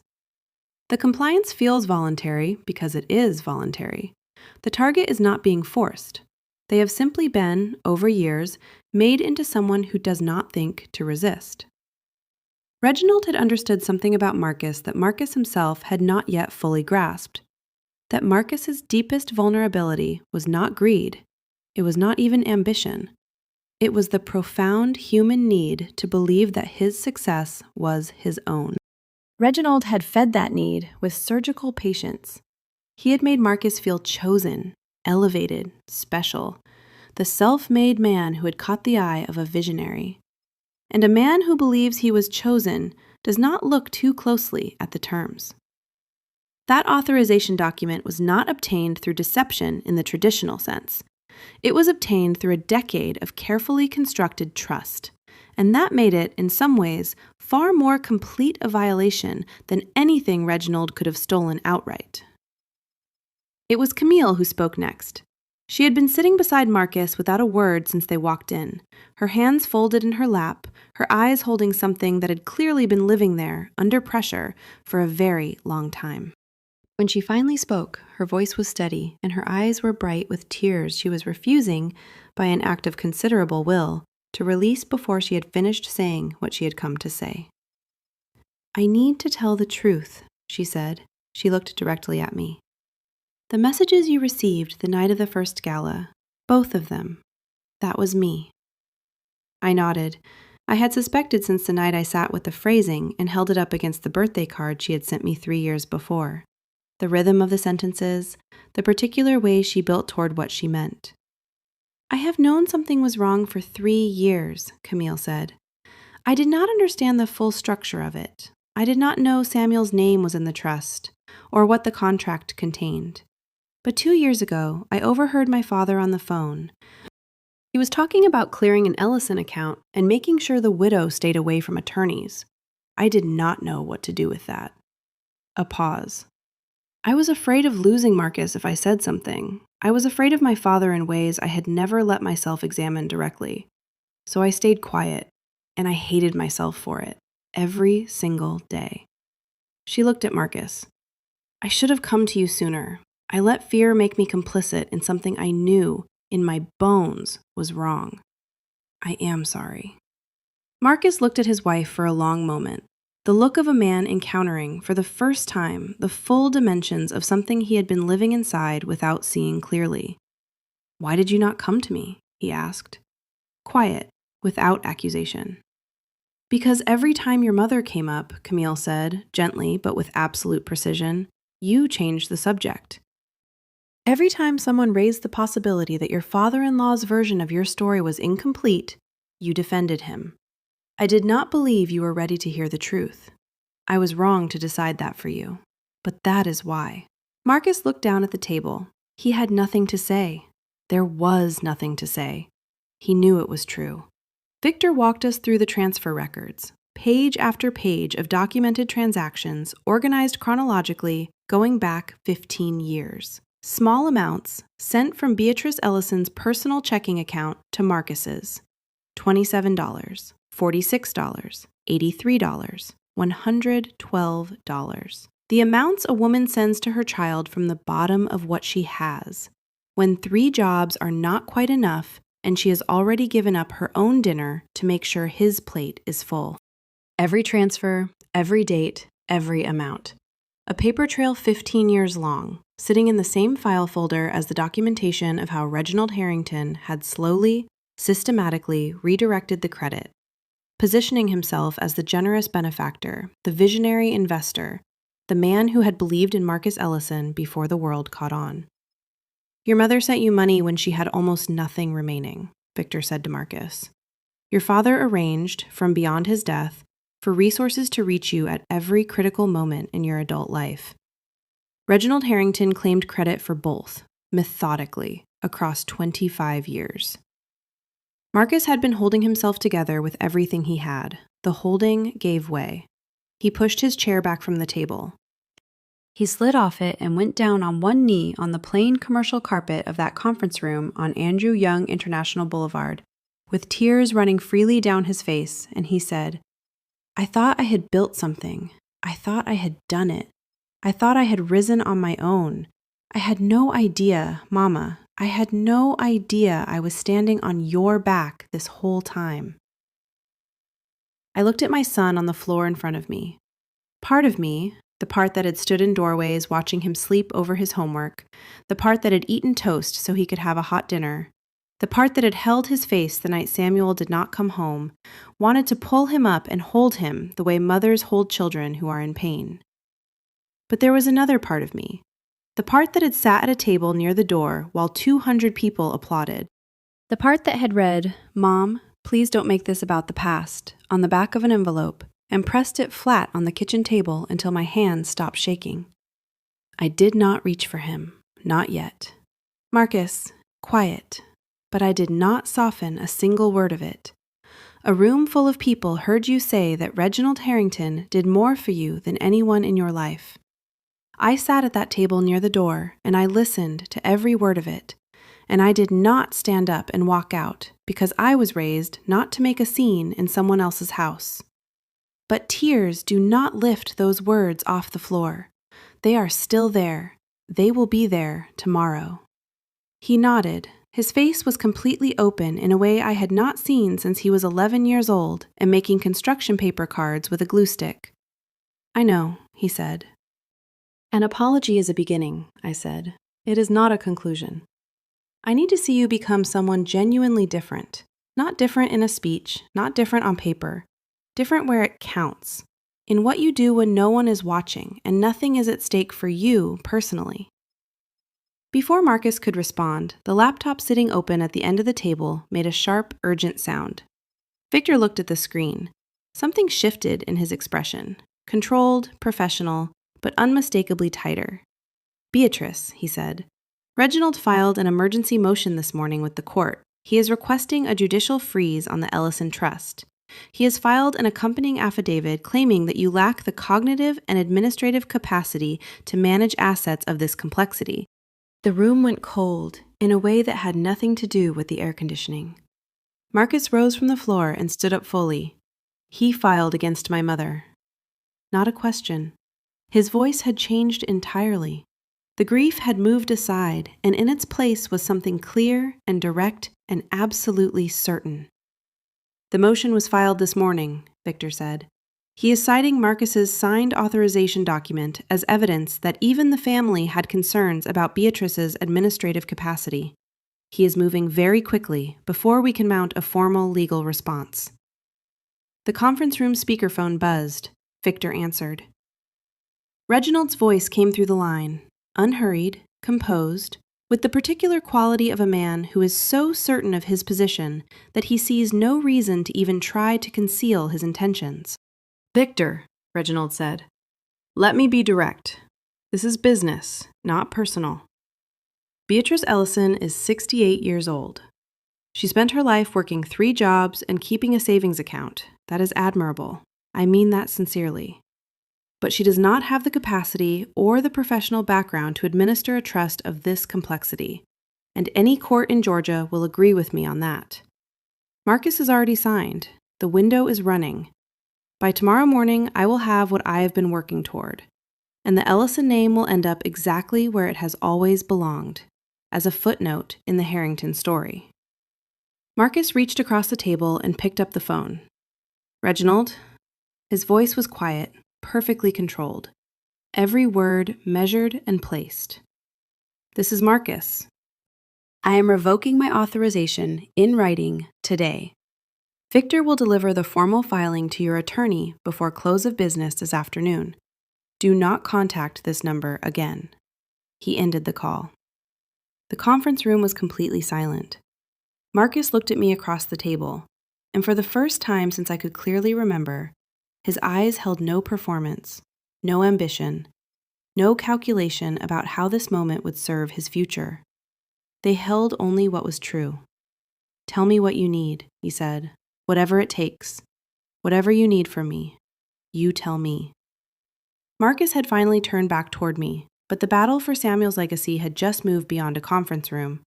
The compliance feels voluntary because it is voluntary. The target is not being forced. They have simply been, over years, made into someone who does not think to resist. Reginald had understood something about Marcus that Marcus himself had not yet fully grasped. That Marcus's deepest vulnerability was not greed. It was not even ambition. It was the profound human need to believe that his success was his own. Reginald had fed that need with surgical patience. He had made Marcus feel chosen, elevated, special, the self-made man who had caught the eye of a visionary. And a man who believes he was chosen does not look too closely at the terms. That authorization document was not obtained through deception in the traditional sense. It was obtained through a decade of carefully constructed trust, and that made it, in some ways, far more complete a violation than anything Reginald could have stolen outright. It was Camille who spoke next. She had been sitting beside Marcus without a word since they walked in, her hands folded in her lap, her eyes holding something that had clearly been living there, under pressure, for a very long time. When she finally spoke, her voice was steady, and her eyes were bright with tears she was refusing, by an act of considerable will, to release before she had finished saying what she had come to say. "I need to tell the truth," she said. She looked directly at me. "The messages you received the night of the first gala, both of them, that was me." I nodded. I had suspected since the night I sat with the phrasing and held it up against the birthday card she had sent me 3 years before. The rhythm of the sentences, the particular way she built toward what she meant. "I have known something was wrong for 3 years," Camille said. "I did not understand the full structure of it. I did not know Samuel's name was in the trust, or what the contract contained. But 2 years ago, I overheard my father on the phone. He was talking about clearing an Ellison account and making sure the widow stayed away from attorneys. I did not know what to do with that." A pause. "I was afraid of losing Marcus if I said something. I was afraid of my father in ways I had never let myself examine directly. So I stayed quiet, and I hated myself for it, every single day." She looked at Marcus. "I should have come to you sooner. I let fear make me complicit in something I knew, in my bones, was wrong. I am sorry." Marcus looked at his wife for a long moment. The look of a man encountering, for the first time, the full dimensions of something he had been living inside without seeing clearly. "Why did you not come to me?" he asked. Quiet, without accusation. "Because every time your mother came up," Camille said, gently but with absolute precision, "you changed the subject. Every time someone raised the possibility that your father-in-law's version of your story was incomplete, you defended him. I did not believe you were ready to hear the truth. I was wrong to decide that for you. But that is why." Marcus looked down at the table. He had nothing to say. There was nothing to say. He knew it was true. Victor walked us through the transfer records, page after page of documented transactions organized chronologically going back 15 years. Small amounts sent from Beatrice Ellison's personal checking account to Marcus's. $27. $46, $83, $112. The amounts a woman sends to her child from the bottom of what she has. When 3 jobs are not quite enough and she has already given up her own dinner to make sure his plate is full. Every transfer, every date, every amount. A paper trail 15 years long, sitting in the same file folder as the documentation of how Reginald Harrington had slowly, systematically redirected the credit, positioning himself as the generous benefactor, the visionary investor, the man who had believed in Marcus Ellison before the world caught on. "Your mother sent you money when she had almost nothing remaining," Victor said to Marcus. "Your father arranged, from beyond his death, for resources to reach you at every critical moment in your adult life. Reginald Harrington claimed credit for both, methodically, across 25 years. Marcus had been holding himself together with everything he had. The holding gave way. He pushed his chair back from the table. He slid off it and went down on one knee on the plain commercial carpet of that conference room on Andrew Young International Boulevard, with tears running freely down his face, and he said, "I thought I had built something. I thought I had done it. I thought I had risen on my own. I had no idea, Mama, I had no idea I was standing on your back this whole time." I looked at my son on the floor in front of me. Part of me, the part that had stood in doorways watching him sleep over his homework, the part that had eaten toast so he could have a hot dinner, the part that had held his face the night Samuel did not come home, wanted to pull him up and hold him the way mothers hold children who are in pain. But there was another part of me, the part that had sat at a table near the door while 200 people applauded. The part that had read, "Mom, please don't make this about the past," on the back of an envelope, and pressed it flat on the kitchen table until my hands stopped shaking. I did not reach for him, not yet. "Marcus, quiet." But I did not soften a single word of it. A room full of people heard you say that Reginald Harrington did more for you than anyone in your life. I sat at that table near the door, and I listened to every word of it, and I did not stand up and walk out because I was raised not to make a scene in someone else's house. But tears do not lift those words off the floor. They are still there. They will be there tomorrow. He nodded. His face was completely open in a way I had not seen since he was 11 years old and making construction paper cards with a glue stick. "I know," he said. "An apology is a beginning," I said. "It is not a conclusion. I need to see you become someone genuinely different. Not different in a speech, not different on paper. Different where it counts. In what you do when no one is watching and nothing is at stake for you personally." Before Marcus could respond, the laptop sitting open at the end of the table made a sharp, urgent sound. Victor looked at the screen. Something shifted in his expression. Controlled, professional, but unmistakably tighter. "Beatrice," he said. "Reginald filed an emergency motion this morning with the court. He is requesting a judicial freeze on the Ellison Trust. He has filed an accompanying affidavit claiming that you lack the cognitive and administrative capacity to manage assets of this complexity." The room went cold in a way that had nothing to do with the air conditioning. Marcus rose from the floor and stood up fully. "He filed against my mother." Not a question. His voice had changed entirely. The grief had moved aside, and in its place was something clear and direct and absolutely certain. "The motion was filed this morning," Victor said. He is citing Marcus's signed authorization document as evidence that even the family had concerns about Beatrice's administrative capacity. He is moving very quickly before we can mount a formal legal response. The conference room speakerphone buzzed. Victor answered. Reginald's voice came through the line, unhurried, composed, with the particular quality of a man who is so certain of his position that he sees no reason to even try to conceal his intentions. "Victor," Reginald said, "let me be direct. This is business, not personal. Beatrice Ellison is 68 years old. She spent her life working 3 jobs and keeping a savings account. That is admirable. I mean that sincerely. But she does not have the capacity or the professional background to administer a trust of this complexity, and any court in Georgia will agree with me on that. Marcus is already signed. The window is running. By tomorrow morning, I will have what I have been working toward, and the Ellison name will end up exactly where it has always belonged, as a footnote in the Harrington story." Marcus reached across the table and picked up the phone. "Reginald?" His voice was quiet, perfectly controlled, every word measured and placed. "This is Marcus. I am revoking my authorization in writing today. Victor will deliver the formal filing to your attorney before close of business this afternoon. Do not contact this number again." He ended the call. The conference room was completely silent. Marcus looked at me across the table, and for the first time since I could clearly remember, his eyes held no performance, no ambition, no calculation about how this moment would serve his future. They held only what was true. "Tell me what you need," he said. "Whatever it takes. Whatever you need from me. You tell me." Marcus had finally turned back toward me, but the battle for Samuel's legacy had just moved beyond a conference room.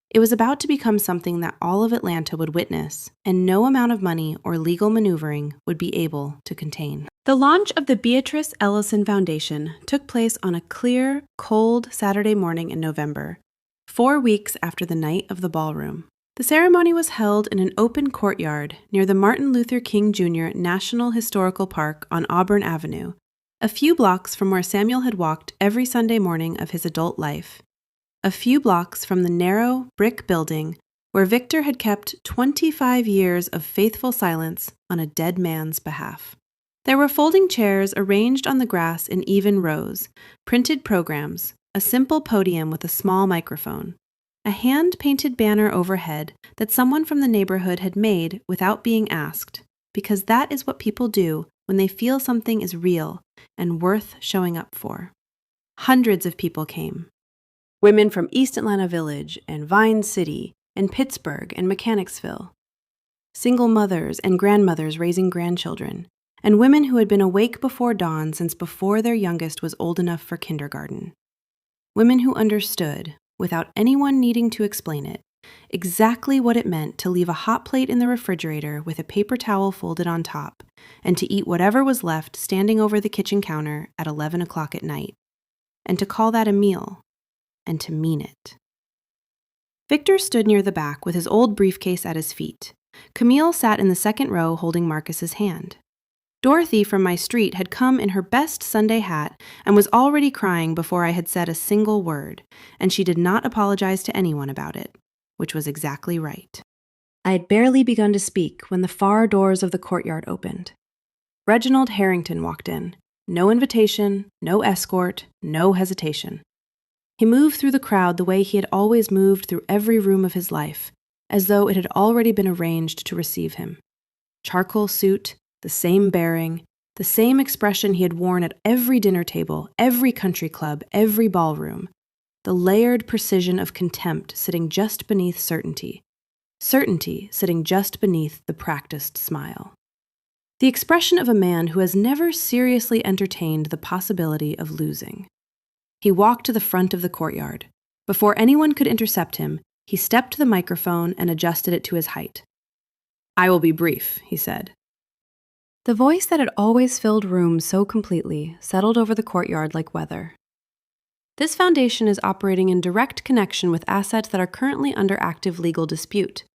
It was about to become something that all of Atlanta would witness, and no amount of money or legal maneuvering would be able to contain. The launch of the Beatrice Ellison Foundation took place on a clear, cold Saturday morning in November, 4 weeks after the night of the ballroom. The ceremony was held in an open courtyard near the Martin Luther King Jr. National Historical Park on Auburn Avenue, a few blocks from where Samuel had walked every Sunday morning of his adult life, a few blocks from the narrow brick building where Victor had kept 25 years of faithful silence on a dead man's behalf. There were folding chairs arranged on the grass in even rows, printed programs, a simple podium with a small microphone, a hand-painted banner overhead that someone from the neighborhood had made without being asked, because that is what people do when they feel something is real and worth showing up for. Hundreds of people came. Women from East Atlanta Village and Vine City and Pittsburgh and Mechanicsville. Single mothers and grandmothers raising grandchildren, and women who had been awake before dawn since before their youngest was old enough for kindergarten. Women who understood, without anyone needing to explain it, exactly what it meant to leave a hot plate in the refrigerator with a paper towel folded on top, and to eat whatever was left standing over the kitchen counter at 11 o'clock at night, and to call that a meal, and to mean it. Victor stood near the back with his old briefcase at his feet. Camille sat in the second row holding Marcus's hand. Dorothy from my street had come in her best Sunday hat and was already crying before I had said a single word, and she did not apologize to anyone about it, which was exactly right. I had barely begun to speak when the far doors of the courtyard opened. Reginald Harrington walked in. No invitation, no escort, no hesitation. He moved through the crowd the way he had always moved through every room of his life, as though it had already been arranged to receive him. Charcoal suit, the same bearing, the same expression he had worn at every dinner table, every country club, every ballroom. The layered precision of contempt sitting just beneath certainty. Certainty sitting just beneath the practiced smile. The expression of a man who has never seriously entertained the possibility of losing. He walked to the front of the courtyard. Before anyone could intercept him, he stepped to the microphone and adjusted it to his height. "I will be brief," he said. The voice that had always filled rooms so completely settled over the courtyard like weather. This foundation is operating in direct connection with assets that are currently under active legal dispute.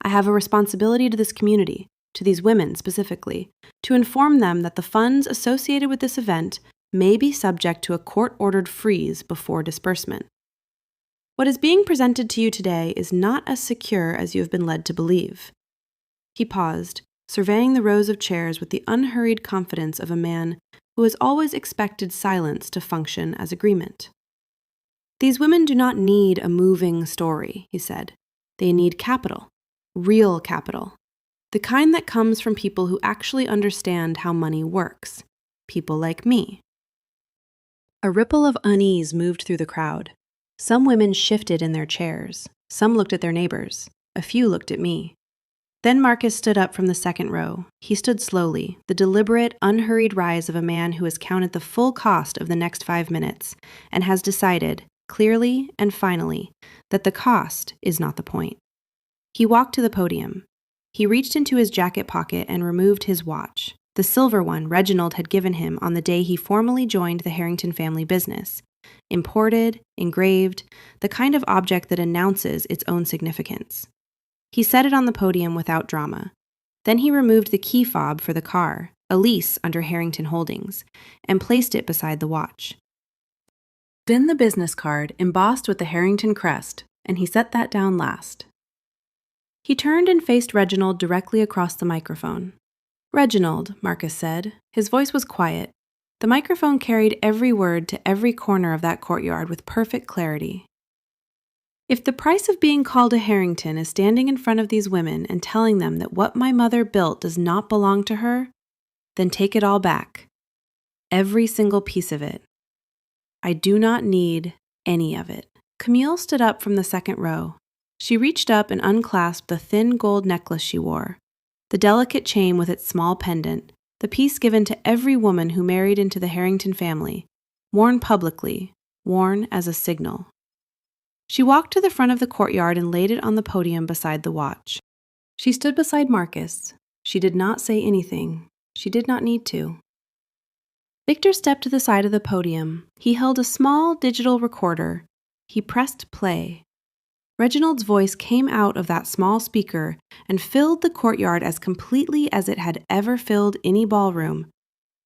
I have a responsibility to this community, to these women specifically, to inform them that the funds associated with this event may be subject to a court-ordered freeze before disbursement. What is being presented to you today is not as secure as you have been led to believe. He paused, surveying the rows of chairs with the unhurried confidence of a man who has always expected silence to function as agreement. These women do not need a moving story, he said. They need capital, real capital, the kind that comes from people who actually understand how money works, people like me. A ripple of unease moved through the crowd. Some women shifted in their chairs. Some looked at their neighbors. A few looked at me. Then Marcus stood up from the second row. He stood slowly, the deliberate, unhurried rise of a man who has counted the full cost of the next 5 minutes and has decided, clearly and finally, that the cost is not the point. He walked to the podium. He reached into his jacket pocket and removed his watch, the silver one Reginald had given him on the day he formally joined the Harrington family business. Imported, engraved, the kind of object that announces its own significance. He set it on the podium without drama. Then he removed the key fob for the car, a lease under Harrington Holdings, and placed it beside the watch. Then the business card embossed with the Harrington crest, and he set that down last. He turned and faced Reginald directly across the microphone. "Reginald," Marcus said. His voice was quiet. The microphone carried every word to every corner of that courtyard with perfect clarity. "If the price of being called a Harrington is standing in front of these women and telling them that what my mother built does not belong to her, then take it all back. Every single piece of it. I do not need any of it." Camille stood up from the second row. She reached up and unclasped the thin gold necklace she wore, the delicate chain with its small pendant, the piece given to every woman who married into the Harrington family, worn publicly, worn as a signal. She walked to the front of the courtyard and laid it on the podium beside the watch. She stood beside Marcus. She did not say anything. She did not need to. Victor stepped to the side of the podium. He held a small digital recorder. He pressed play. Reginald's voice came out of that small speaker and filled the courtyard as completely as it had ever filled any ballroom,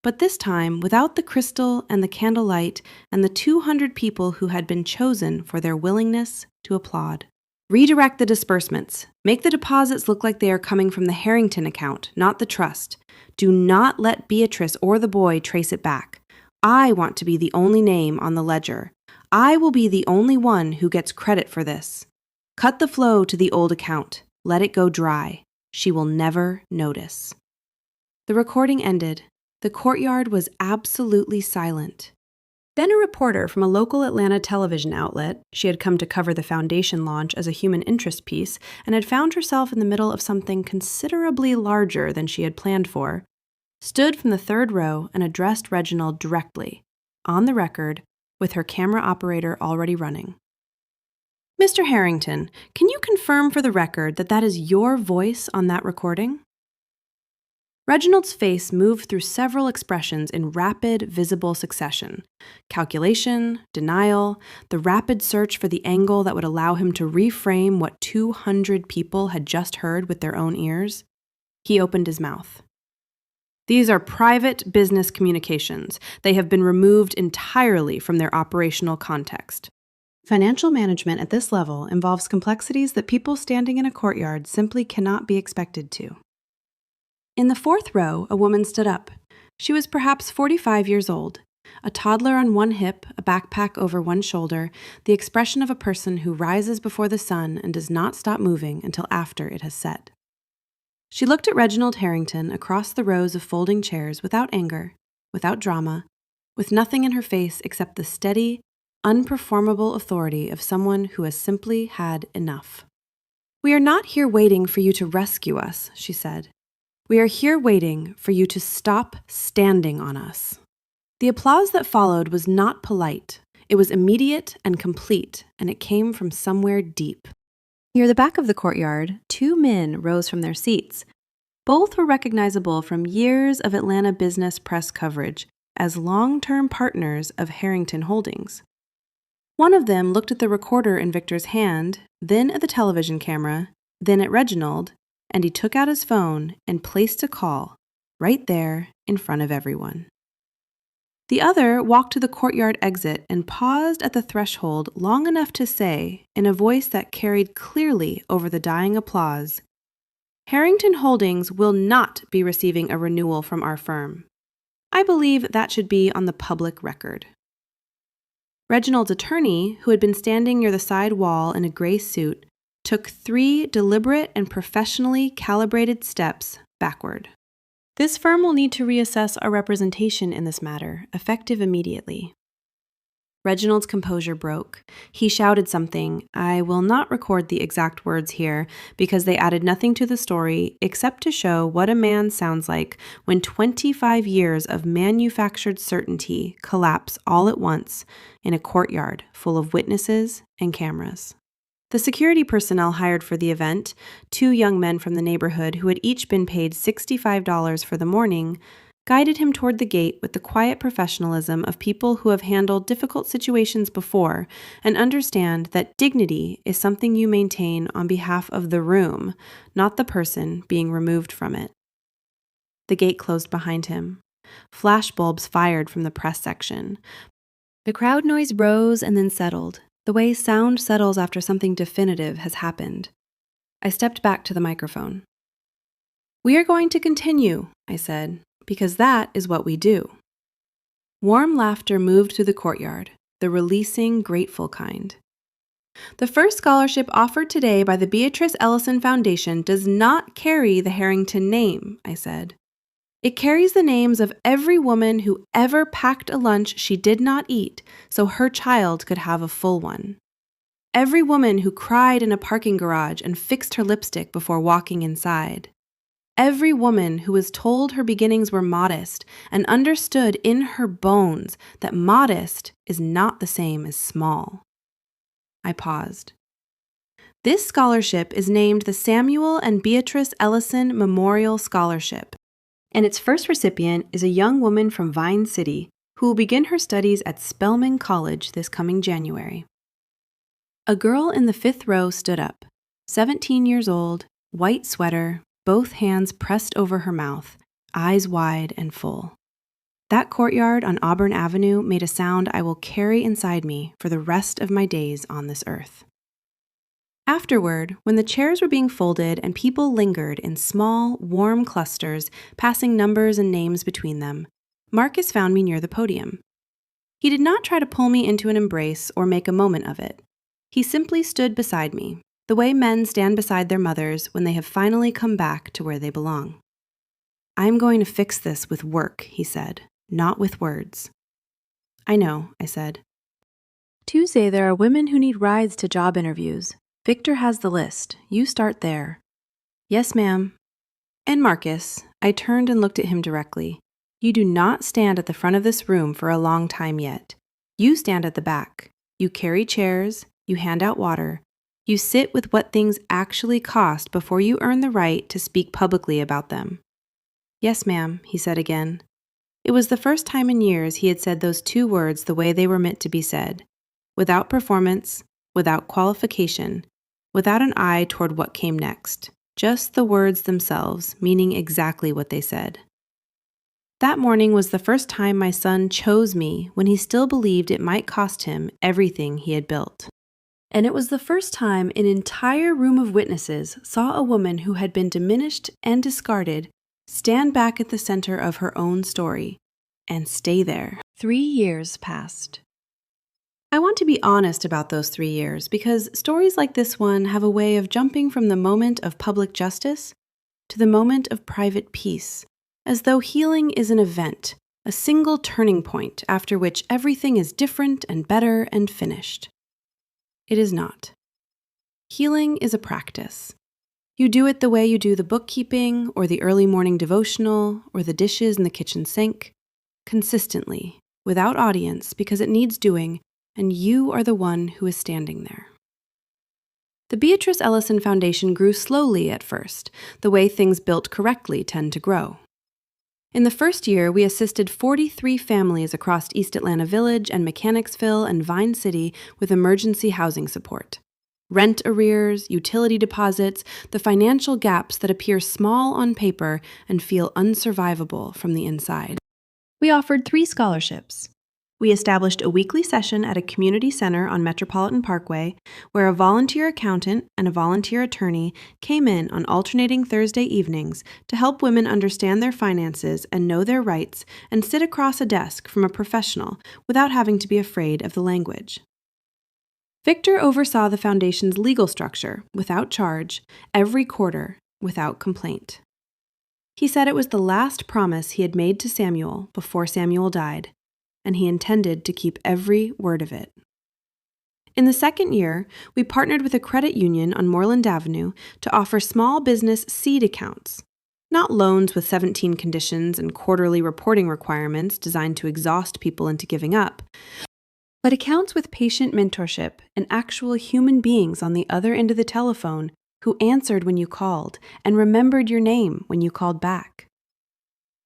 but this time without the crystal and the candlelight and the 200 people who had been chosen for their willingness to applaud. Redirect the disbursements. Make the deposits look like they are coming from the Harrington account, not the trust. Do not let Beatrice or the boy trace it back. I want to be the only name on the ledger. I will be the only one who gets credit for this. Cut the flow to the old account. Let it go dry. She will never notice. The recording ended. The courtyard was absolutely silent. Then a reporter from a local Atlanta television outlet, she had come to cover the foundation launch as a human interest piece and had found herself in the middle of something considerably larger than she had planned for, stood from the third row and addressed Reginald directly, on the record, with her camera operator already running. Mr. Harrington, can you confirm for the record that that is your voice on that recording? Reginald's face moved through several expressions in rapid, visible succession. Calculation, denial, the rapid search for the angle that would allow him to reframe what 200 people had just heard with their own ears. He opened his mouth. These are private business communications. They have been removed entirely from their operational context. Financial management at this level involves complexities that people standing in a courtyard simply cannot be expected to. In the fourth row, a woman stood up. She was perhaps 45 years old. A toddler on one hip, a backpack over one shoulder, the expression of a person who rises before the sun and does not stop moving until after it has set. She looked at Reginald Harrington across the rows of folding chairs without anger, without drama, with nothing in her face except the steady, unperformable authority of someone who has simply had enough. "We are not here waiting for you to rescue us," she said. "We are here waiting for you to stop standing on us." The applause that followed was not polite. It was immediate and complete, and it came from somewhere deep. Near the back of the courtyard, two men rose from their seats. Both were recognizable from years of Atlanta business press coverage as long-term partners of Harrington Holdings. One of them looked at the recorder in Victor's hand, then at the television camera, then at Reginald, and he took out his phone and placed a call right there in front of everyone. The other walked to the courtyard exit and paused at the threshold long enough to say, in a voice that carried clearly over the dying applause, "Harrington Holdings will not be receiving a renewal from our firm. I believe that should be on the public record." Reginald's attorney, who had been standing near the side wall in a gray suit, took 3 deliberate and professionally calibrated steps backward. "This firm will need to reassess our representation in this matter, effective immediately." Reginald's composure broke. He shouted something. I will not record the exact words here because they added nothing to the story except to show what a man sounds like when 25 years of manufactured certainty collapse all at once in a courtyard full of witnesses and cameras. The security personnel hired for the event, 2 young men from the neighborhood who had each been paid $65 for the morning, guided him toward the gate with the quiet professionalism of people who have handled difficult situations before and understand that dignity is something you maintain on behalf of the room, not the person being removed from it. The gate closed behind him. Flashbulbs fired from the press section. The crowd noise rose and then settled, the way sound settles after something definitive has happened. I stepped back to the microphone. "We are going to continue," I said, "because that is what we do." Warm laughter moved through the courtyard, the releasing, grateful kind. "The first scholarship offered today by the Beatrice Ellison Foundation does not carry the Harrington name," I said. "It carries the names of every woman who ever packed a lunch she did not eat so her child could have a full one. Every woman who cried in a parking garage and fixed her lipstick before walking inside. Every woman who was told her beginnings were modest and understood in her bones that modest is not the same as small." I paused. "This scholarship is named the Samuel and Beatrice Ellison Memorial Scholarship, and its first recipient is a young woman from Vine City who will begin her studies at Spelman College this coming January." A girl in the 5th row stood up, 17 years old, white sweater, both hands pressed over her mouth, eyes wide and full. That courtyard on Auburn Avenue made a sound I will carry inside me for the rest of my days on this earth. Afterward, when the chairs were being folded and people lingered in small, warm clusters, passing numbers and names between them, Marcus found me near the podium. He did not try to pull me into an embrace or make a moment of it. He simply stood beside me, the way men stand beside their mothers when they have finally come back to where they belong. "I'm going to fix this with work," he said, "not with words." "I know," I said. "Tuesday, there are women who need rides to job interviews. Victor has the list. You start there." "Yes, ma'am." "And Marcus," I turned and looked at him directly, "you do not stand at the front of this room for a long time yet. You stand at the back. You carry chairs. You hand out water. You sit with what things actually cost before you earn the right to speak publicly about them." "Yes, ma'am," he said again. It was the first time in years he had said those 2 words the way they were meant to be said, without performance, without qualification, without an eye toward what came next, just the words themselves, meaning exactly what they said. That morning was the first time my son chose me when he still believed it might cost him everything he had built. And it was the first time an entire room of witnesses saw a woman who had been diminished and discarded stand back at the center of her own story and stay there. 3 years passed. I want to be honest about those 3 years because stories like this one have a way of jumping from the moment of public justice to the moment of private peace, as though healing is an event, a single turning point after which everything is different and better and finished. It is not. Healing is a practice. You do it the way you do the bookkeeping or the early morning devotional or the dishes in the kitchen sink, consistently, without audience because it needs doing, and you are the one who is standing there. The Beatrice Ellison Foundation grew slowly at first, the way things built correctly tend to grow. In the first year, we assisted 43 families across East Atlanta Village and Mechanicsville and Vine City with emergency housing support. Rent arrears, utility deposits, the financial gaps that appear small on paper and feel unsurvivable from the inside. We offered 3 scholarships. We established a weekly session at a community center on Metropolitan Parkway where a volunteer accountant and a volunteer attorney came in on alternating Thursday evenings to help women understand their finances and know their rights and sit across a desk from a professional without having to be afraid of the language. Victor oversaw the foundation's legal structure, without charge, every quarter, without complaint. He said it was the last promise he had made to Samuel before Samuel died, and he intended to keep every word of it. In the second year, we partnered with a credit union on Moreland Avenue to offer small business seed accounts, not loans with 17 conditions and quarterly reporting requirements designed to exhaust people into giving up, but accounts with patient mentorship and actual human beings on the other end of the telephone who answered when you called and remembered your name when you called back.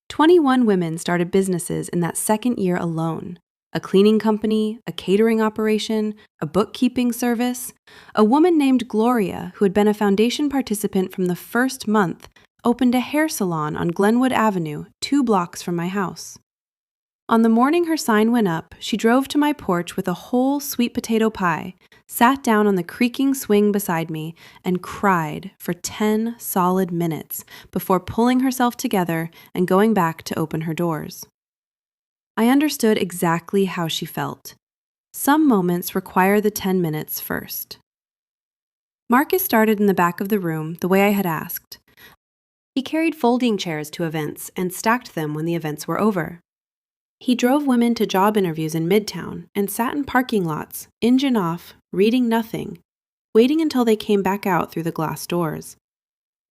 21 women started businesses in that second year alone. A cleaning company, a catering operation, a bookkeeping service. A woman named Gloria, who had been a foundation participant from the first month, opened a hair salon on Glenwood Avenue, 2 blocks from my house. On the morning her sign went up, she drove to my porch with a whole sweet potato pie, sat down on the creaking swing beside me, and cried for 10 solid minutes before pulling herself together and going back to open her doors. I understood exactly how she felt. Some moments require the 10 minutes first. Marcus started in the back of the room the way I had asked. He carried folding chairs to events and stacked them when the events were over. He drove women to job interviews in Midtown and sat in parking lots, engine off, reading nothing, waiting until they came back out through the glass doors.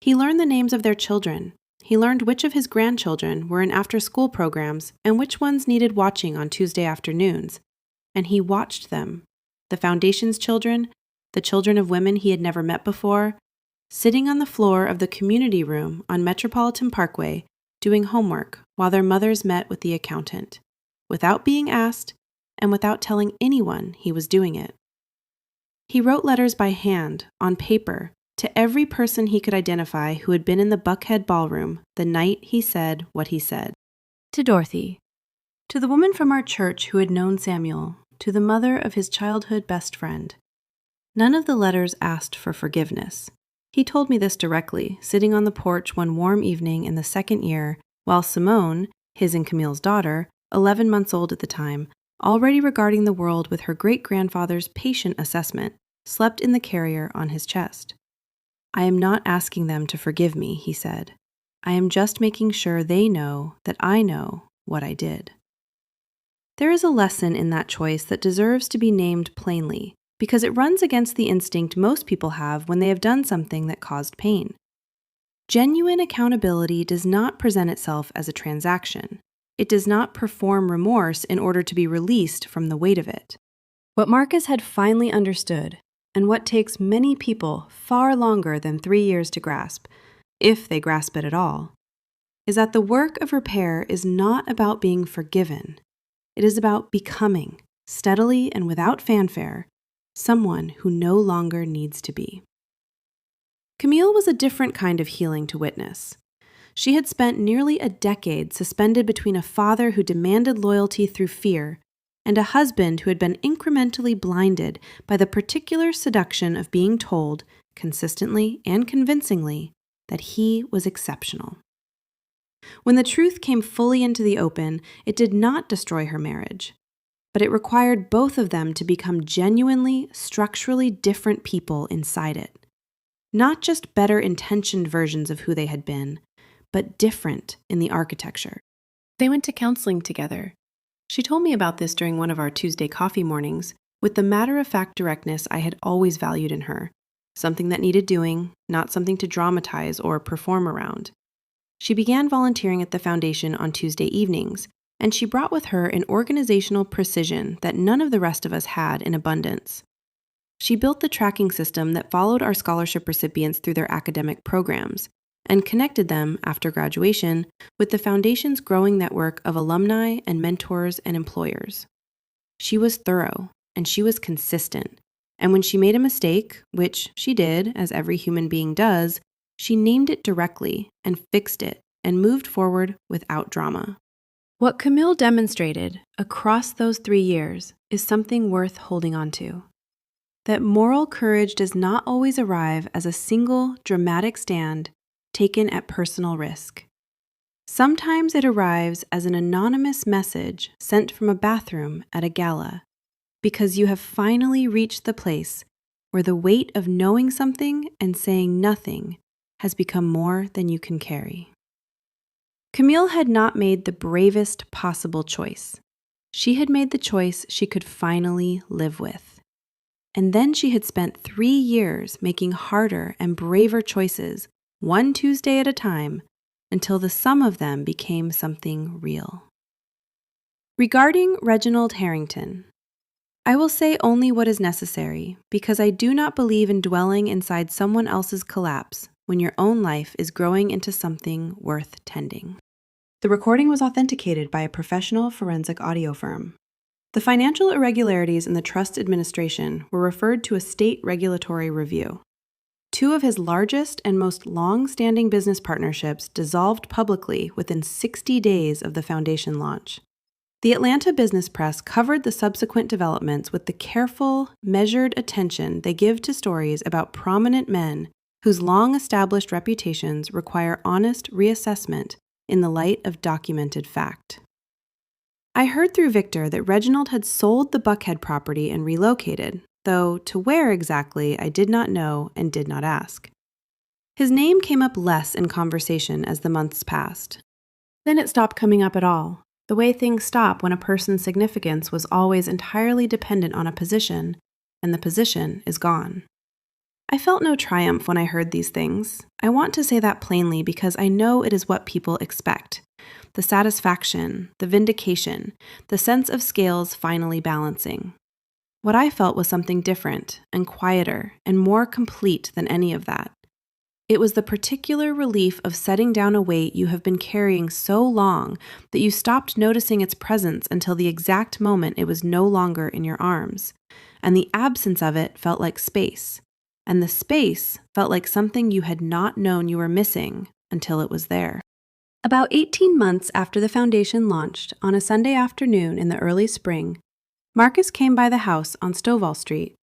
He learned the names of their children. He learned which of his grandchildren were in after-school programs and which ones needed watching on Tuesday afternoons. And he watched them, the Foundation's children, the children of women he had never met before, sitting on the floor of the community room on Metropolitan Parkway, doing homework while their mothers met with the accountant, without being asked and without telling anyone he was doing it. He wrote letters by hand, on paper, to every person he could identify who had been in the Buckhead ballroom the night he said what he said. To Dorothy, to the woman from our church who had known Samuel, to the mother of his childhood best friend. None of the letters asked for forgiveness. He told me this directly, sitting on the porch one warm evening in the second year, while Simone, his and Camille's daughter, 11 months old at the time, already regarding the world with her great-grandfather's patient assessment, slept in the carrier on his chest. I am not asking them to forgive me, he said. I am just making sure they know that I know what I did. There is a lesson in that choice that deserves to be named plainly, because it runs against the instinct most people have when they have done something that caused pain. Genuine accountability does not present itself as a transaction. It does not perform remorse in order to be released from the weight of it. What Marcus had finally understood, and what takes many people far longer than 3 years to grasp, if they grasp it at all, is that the work of repair is not about being forgiven. It is about becoming, steadily and without fanfare, someone who no longer needs to be. Camille was a different kind of healing to witness. She had spent nearly a decade suspended between a father who demanded loyalty through fear and a husband who had been incrementally blinded by the particular seduction of being told, consistently and convincingly, that he was exceptional. When the truth came fully into the open, it did not destroy her marriage, but it required both of them to become genuinely, structurally different people inside it. Not just better-intentioned versions of who they had been, but different in the architecture. They went to counseling together. She told me about this during one of our Tuesday coffee mornings, with the matter-of-fact directness I had always valued in her, something that needed doing, not something to dramatize or perform around. She began volunteering at the foundation on Tuesday evenings, and she brought with her an organizational precision that none of the rest of us had in abundance. She built the tracking system that followed our scholarship recipients through their academic programs, and connected them, after graduation, with the Foundation's growing network of alumni and mentors and employers. She was thorough, and she was consistent, and when she made a mistake, which she did, as every human being does, she named it directly and fixed it and moved forward without drama. What Camille demonstrated across those 3 years is something worth holding on to. That moral courage does not always arrive as a single dramatic stand taken at personal risk. Sometimes it arrives as an anonymous message sent from a bathroom at a gala, because you have finally reached the place where the weight of knowing something and saying nothing has become more than you can carry. Camille had not made the bravest possible choice. She had made the choice she could finally live with. And then she had spent 3 years making harder and braver choices, one Tuesday at a time, until the sum of them became something real. Regarding Reginald Harrington, I will say only what is necessary, because I do not believe in dwelling inside someone else's collapse when your own life is growing into something worth tending. The recording was authenticated by a professional forensic audio firm. The financial irregularities in the trust administration were referred to a state regulatory review. 2 of his largest and most long-standing business partnerships dissolved publicly within 60 days of the foundation launch. The Atlanta business press covered the subsequent developments with the careful, measured attention they give to stories about prominent men whose long-established reputations require honest reassessment in the light of documented fact. I heard through Victor that Reginald had sold the Buckhead property and relocated, though to where exactly I did not know and did not ask. His name came up less in conversation as the months passed. Then it stopped coming up at all, the way things stop when a person's significance was always entirely dependent on a position, and the position is gone. I felt no triumph when I heard these things. I want to say that plainly because I know it is what people expect. The satisfaction, the vindication, the sense of scales finally balancing. What I felt was something different and quieter and more complete than any of that. It was the particular relief of setting down a weight you have been carrying so long that you stopped noticing its presence until the exact moment it was no longer in your arms. and the absence of it felt like space, and the space felt like something you had not known you were missing until it was there. About 18 months after the foundation launched, on a Sunday afternoon in the early spring, Marcus came by the house on Stovall Street.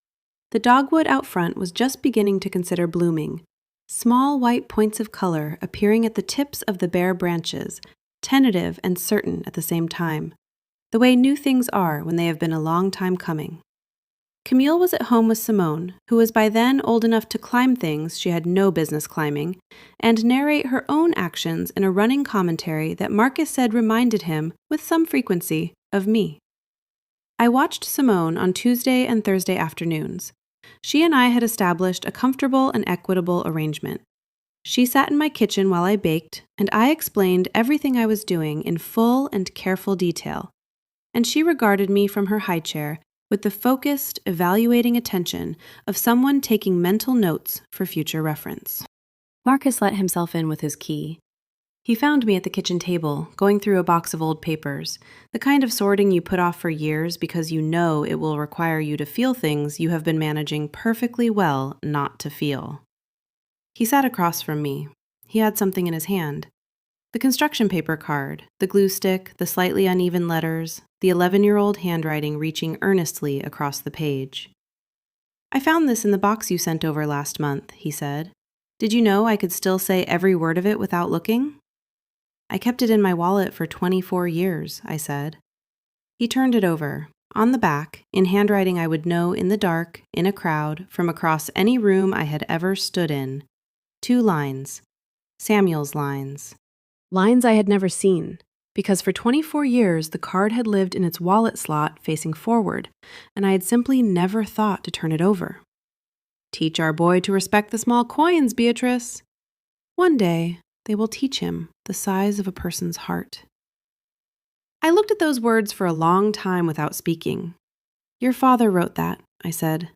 The dogwood out front was just beginning to consider blooming, small white points of color appearing at the tips of the bare branches, tentative and certain at the same time, the way new things are when they have been a long time coming. Camille was at home with Simone, who was by then old enough to climb things she had no business climbing, and narrate her own actions in a running commentary that Marcus said reminded him, with some frequency, of me. I watched Simone on Tuesday and Thursday afternoons. She and I had established a comfortable and equitable arrangement. She sat in my kitchen while I baked, and I explained everything I was doing in full and careful detail, and she regarded me from her high chair with the focused, evaluating attention of someone taking mental notes for future reference. Marcus let himself in with his key. He found me at the kitchen table, going through a box of old papers, the kind of sorting you put off for years because you know it will require you to feel things you have been managing perfectly well not to feel. He sat across from me. He had something in his hand. The construction paper card, the glue stick, the slightly uneven letters, the 11-year-old handwriting reaching earnestly across the page. "I found this in the box you sent over last month," he said. "Did you know I could still say every word of it without looking?" "I kept it in my wallet for 24 years, I said. He turned it over. On the back, in handwriting I would know in the dark, in a crowd, from across any room I had ever stood in. 2 lines. Samuel's lines. Lines I had never seen, because for 24 years the card had lived in its wallet slot facing forward, and I had simply never thought to turn it over. "Teach our boy to respect the small coins, Beatrice. One day, they will teach him the size of a person's heart." I looked at those words for a long time without speaking. "Your father wrote that," I said.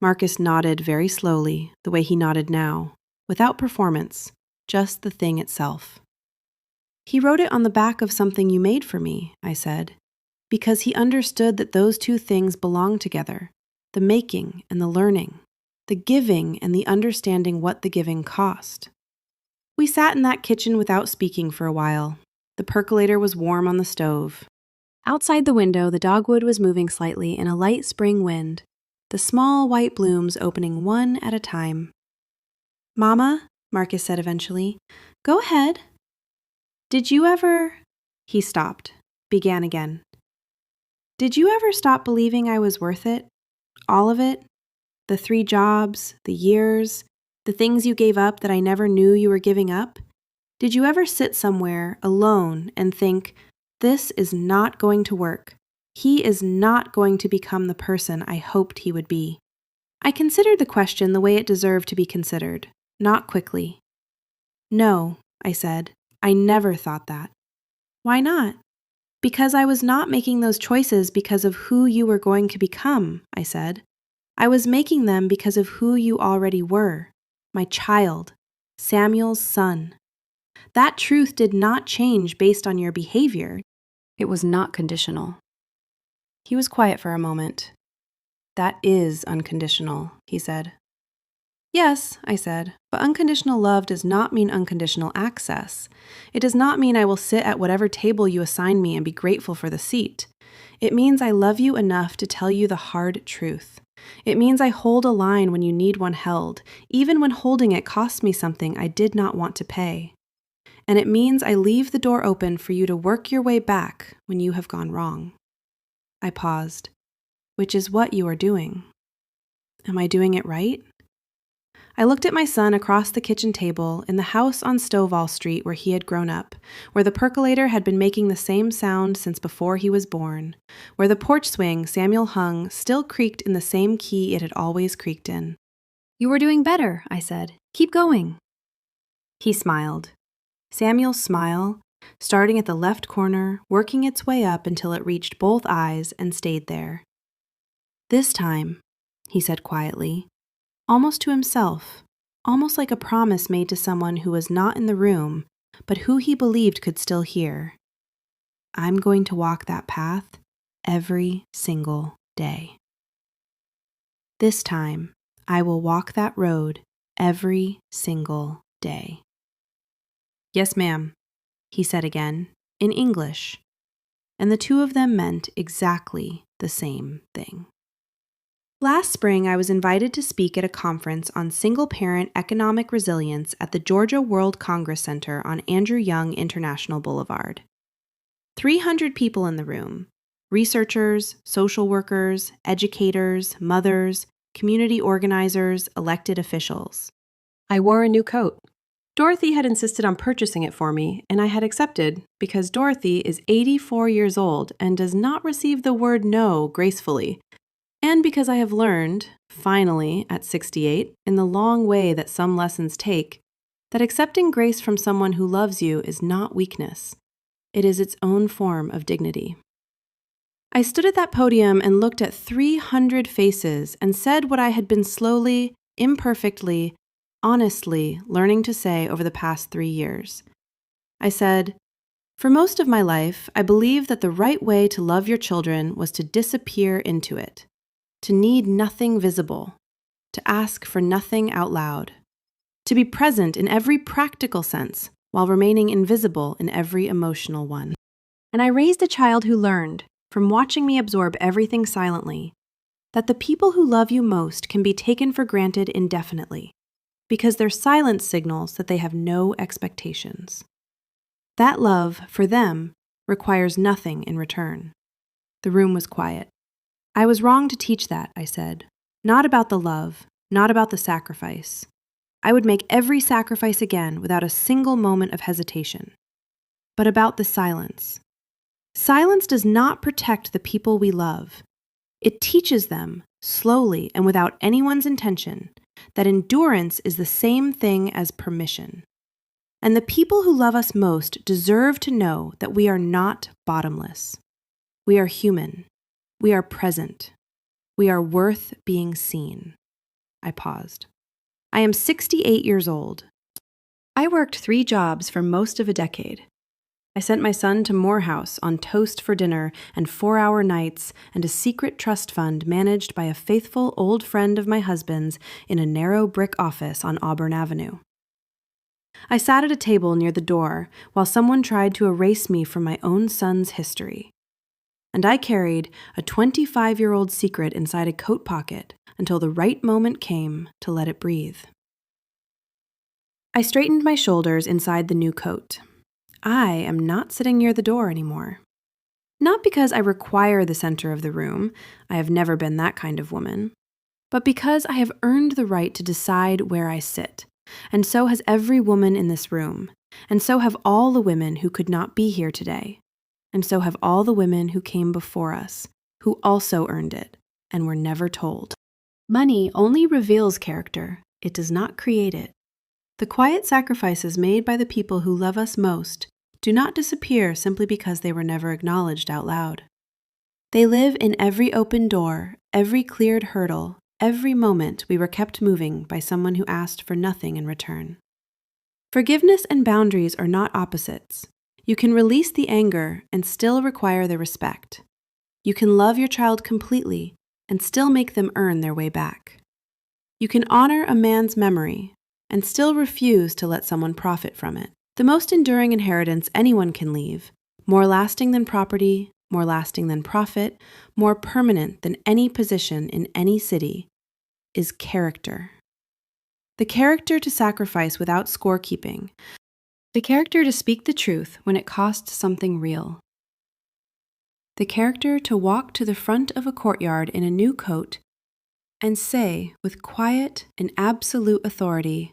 Marcus nodded very slowly, the way he nodded now, without performance, just the thing itself. "He wrote it on the back of something you made for me," I said, "because he understood that those two things belong together, the making and the learning, the giving and the understanding what the giving cost." We sat in that kitchen without speaking for a while. The percolator was warm on the stove. Outside the window, the dogwood was moving slightly in a light spring wind, the small white blooms opening one at a time. "Mama," Marcus said eventually, "go ahead. Did you ever—" He stopped, began again. "Did you ever stop believing I was worth it? All of it? The 3 jobs, the years, the things you gave up that I never knew you were giving up? Did you ever sit somewhere alone and think, this is not going to work? He is not going to become the person I hoped he would be?" I considered the question the way it deserved to be considered, not quickly. "No," I said, "I never thought that." "Why not?" "Because I was not making those choices because of who you were going to become," I said. "I was making them because of who you already were, my child, Samuel's son. That truth did not change based on your behavior. It was not conditional." He was quiet for a moment. "That is unconditional," he said. "Yes," I said, "but unconditional love does not mean unconditional access. It does not mean I will sit at whatever table you assign me and be grateful for the seat. It means I love you enough to tell you the hard truth. It means I hold a line when you need one held, even when holding it costs me something I did not want to pay. And it means I leave the door open for you to work your way back when you have gone wrong." I paused. "Which is what you are doing. Am I doing it right?" I looked at my son across the kitchen table in the house on Stovall Street where he had grown up, where the percolator had been making the same sound since before he was born, where the porch swing Samuel hung still creaked in the same key it had always creaked in. "You were doing better," I said. "Keep going." He smiled. Samuel's smile, starting at the left corner, working its way up until it reached both eyes and stayed there. "This time," he said quietly, almost to himself, almost like a promise made to someone who was not in the room, but who he believed could still hear, "I'm going to walk that path every single day." This time, I will walk that road every single day." "Yes, ma'am," he said again, in English, and the two of them meant exactly the same thing. Last spring, I was invited to speak at a conference on single-parent economic resilience at the Georgia World Congress Center on Andrew Young International Boulevard. 300 people in the room: researchers, social workers, educators, mothers, community organizers, elected officials. I wore a new coat. Dorothy had insisted on purchasing it for me, and I had accepted because Dorothy is 84 years old and does not receive the word no gracefully, and because I have learned, finally, at 68, in the long way that some lessons take, that accepting grace from someone who loves you is not weakness. It is its own form of dignity. I stood at that podium and looked at 300 faces and said what I had been slowly, imperfectly, honestly learning to say over the past 3 years. I said, "For most of my life, I believed that the right way to love your children was to disappear into it, to need nothing visible, to ask for nothing out loud, to be present in every practical sense while remaining invisible in every emotional one." And I raised a child who learned, from watching me absorb everything silently, that the people who love you most can be taken for granted indefinitely, because their silence signals that they have no expectations. That love, for them, requires nothing in return. The room was quiet. "I was wrong to teach that," I said. "Not about the love, not about the sacrifice. I would make every sacrifice again without a single moment of hesitation. But about the silence. Silence does not protect the people we love. It teaches them, slowly and without anyone's intention, that endurance is the same thing as permission. And the people who love us most deserve to know that we are not bottomless. We are human. We are present. We are worth being seen." I paused. I am 68 years old. I worked 3 jobs for most of a decade. I sent my son to Morehouse on toast for dinner and 4-hour nights and a secret trust fund managed by a faithful old friend of my husband's in a narrow brick office on Auburn Avenue. I sat at a table near the door while someone tried to erase me from my own son's history. And I carried a 25-year-old secret inside a coat pocket until the right moment came to let it breathe. I straightened my shoulders inside the new coat. I am not sitting near the door anymore. Not because I require the center of the room, I have never been that kind of woman, but because I have earned the right to decide where I sit, and so has every woman in this room, and so have all the women who could not be here today, and so have all the women who came before us, who also earned it, and were never told. Money only reveals character, it does not create it. The quiet sacrifices made by the people who love us most do not disappear simply because they were never acknowledged out loud. They live in every open door, every cleared hurdle, every moment we were kept moving by someone who asked for nothing in return. Forgiveness and boundaries are not opposites. You can release the anger and still require the respect. You can love your child completely and still make them earn their way back. You can honor a man's memory and still refuse to let someone profit from it. The most enduring inheritance anyone can leave, more lasting than property, more lasting than profit, more permanent than any position in any city, is character. The character to sacrifice without scorekeeping. The character to speak the truth when it costs something real. The character to walk to the front of a courtyard in a new coat and say with quiet and absolute authority,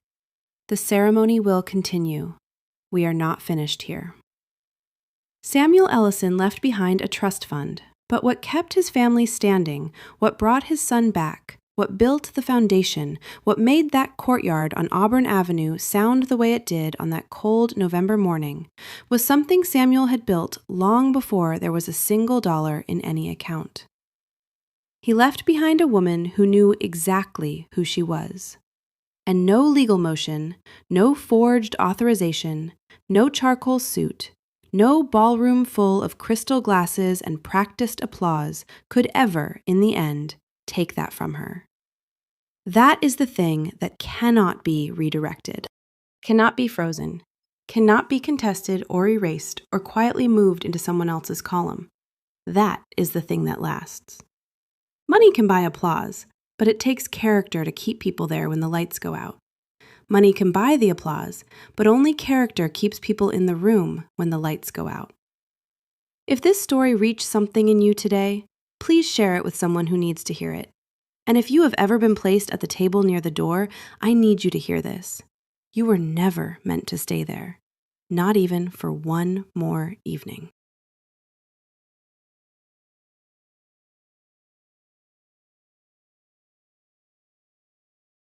"The ceremony will continue. We are not finished here." Samuel Ellison left behind a trust fund, but what kept his family standing, what brought his son back, what built the foundation, what made that courtyard on Auburn Avenue sound the way it did on that cold November morning, was something Samuel had built long before there was a single dollar in any account. He left behind a woman who knew exactly who she was. And no legal motion, no forged authorization, no charcoal suit, no ballroom full of crystal glasses and practiced applause could ever, in the end, take that from her. That is the thing that cannot be redirected, cannot be frozen, cannot be contested or erased or quietly moved into someone else's column. That is the thing that lasts. Money can buy applause, but it takes character to keep people there when the lights go out. Money can buy the applause, but only character keeps people in the room when the lights go out. If this story reached something in you today, please share it with someone who needs to hear it. And if you have ever been placed at the table near the door, I need you to hear this. You were never meant to stay there, not even for one more evening.